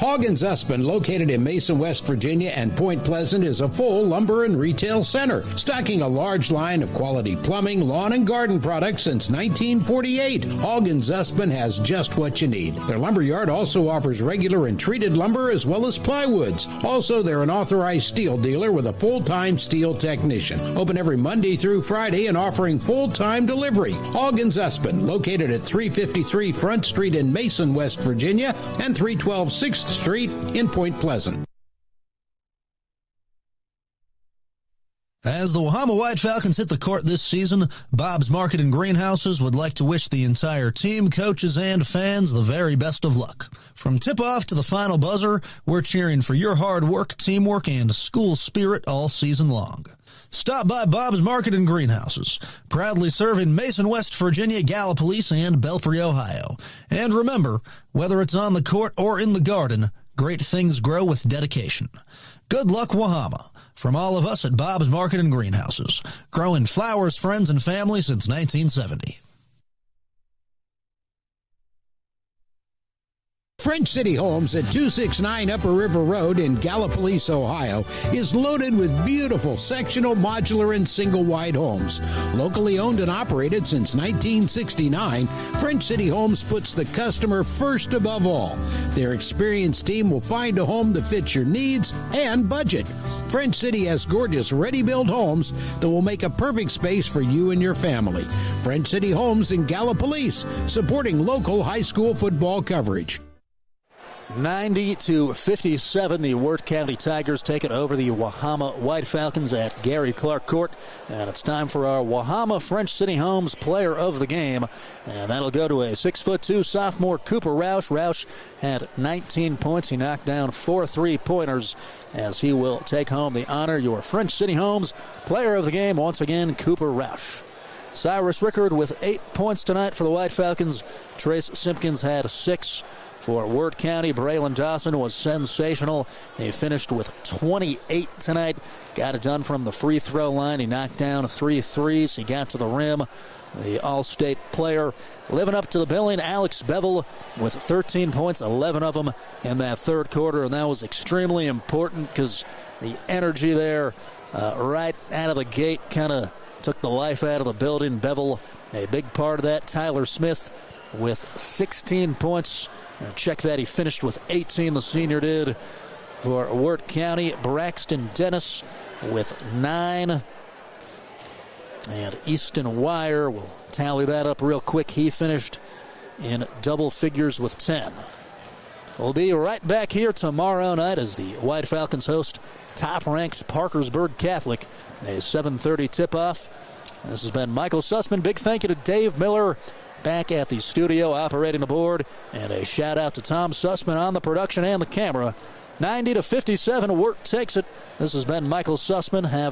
Hoggins Usman, located in Mason, West Virginia, and Point Pleasant, is a full lumber and retail center, stocking a large line of quality plumbing, lawn, and garden products since 1948. Hoggins Usman has just what you need. Their lumber yard also offers regular and treated lumber as well as plywoods. Also, they're an authorized steel dealer with a full-time steel technician. Open every Monday through Friday and offering full-time delivery. Hoggins Usman, located at 353 Front Street in Mason, West Virginia, and 312 6th Street in Point Pleasant. As the Wahama White Falcons hit the court this season, Bob's Market and Greenhouses would like to wish the entire team, coaches, and fans the very best of luck. From tip-off to the final buzzer, we're cheering for your hard work, teamwork, and school spirit all season long. Stop by Bob's Market and Greenhouses, proudly serving Mason, West Virginia, Gallipolis, and Belpre, Ohio. And remember, whether it's on the court or in the garden, great things grow with dedication. Good luck, Wahama. From all of us at Bob's Market and Greenhouses, growing flowers, friends, and family since 1970. French City Homes at 269 Upper River Road in Gallipolis, Ohio, is loaded with beautiful sectional, modular, and single-wide homes. Locally owned and operated since 1969, French City Homes puts the customer first above all. Their experienced team will find a home that fits your needs and budget. French City has gorgeous ready-built homes that will make a perfect space for you and your family. French City Homes in Gallipolis, supporting local high school football coverage. 90-57, the Wirt County Tigers take it over the Wahama White Falcons at Gary Clark Court. And it's time for our Wahama French City Homes player of the game. And that'll go to a 6'2" sophomore, Cooper Roush. Roush had 19 points. He knocked down 4 3-pointers as he will take home the honor. Your French City Homes player of the game, once again, Cooper Roush. Cyrus Rickard with 8 points tonight for the White Falcons. Trace Simpkins had 6. For Wirt County, Braylon Dawson was sensational. He finished with 28 tonight. Got it done from the free throw line. He knocked down 3 threes. He got to the rim. The All-State player living up to the billing, Alex Bevel, with 13 points, 11 of them in that third quarter. And that was extremely important because the energy there right out of the gate kind of took the life out of the building. Bevel, a big part of that. Tyler Smith with 16 points. Check that, he finished with 18, the senior did. For Wirt County, Braxton Dennis with 9. And Easton Wire will tally that up real quick. He finished in double figures with 10. We'll be right back here tomorrow night as the White Falcons host top-ranked Parkersburg Catholic. A 7:30 tip-off. This has been Michael Sussman. Big thank you to Dave Miller back at the studio operating the board. And a shout out to Tom Sussman on the production and the camera. 90-57, Wirt takes it. This has been Michael Sussman. Have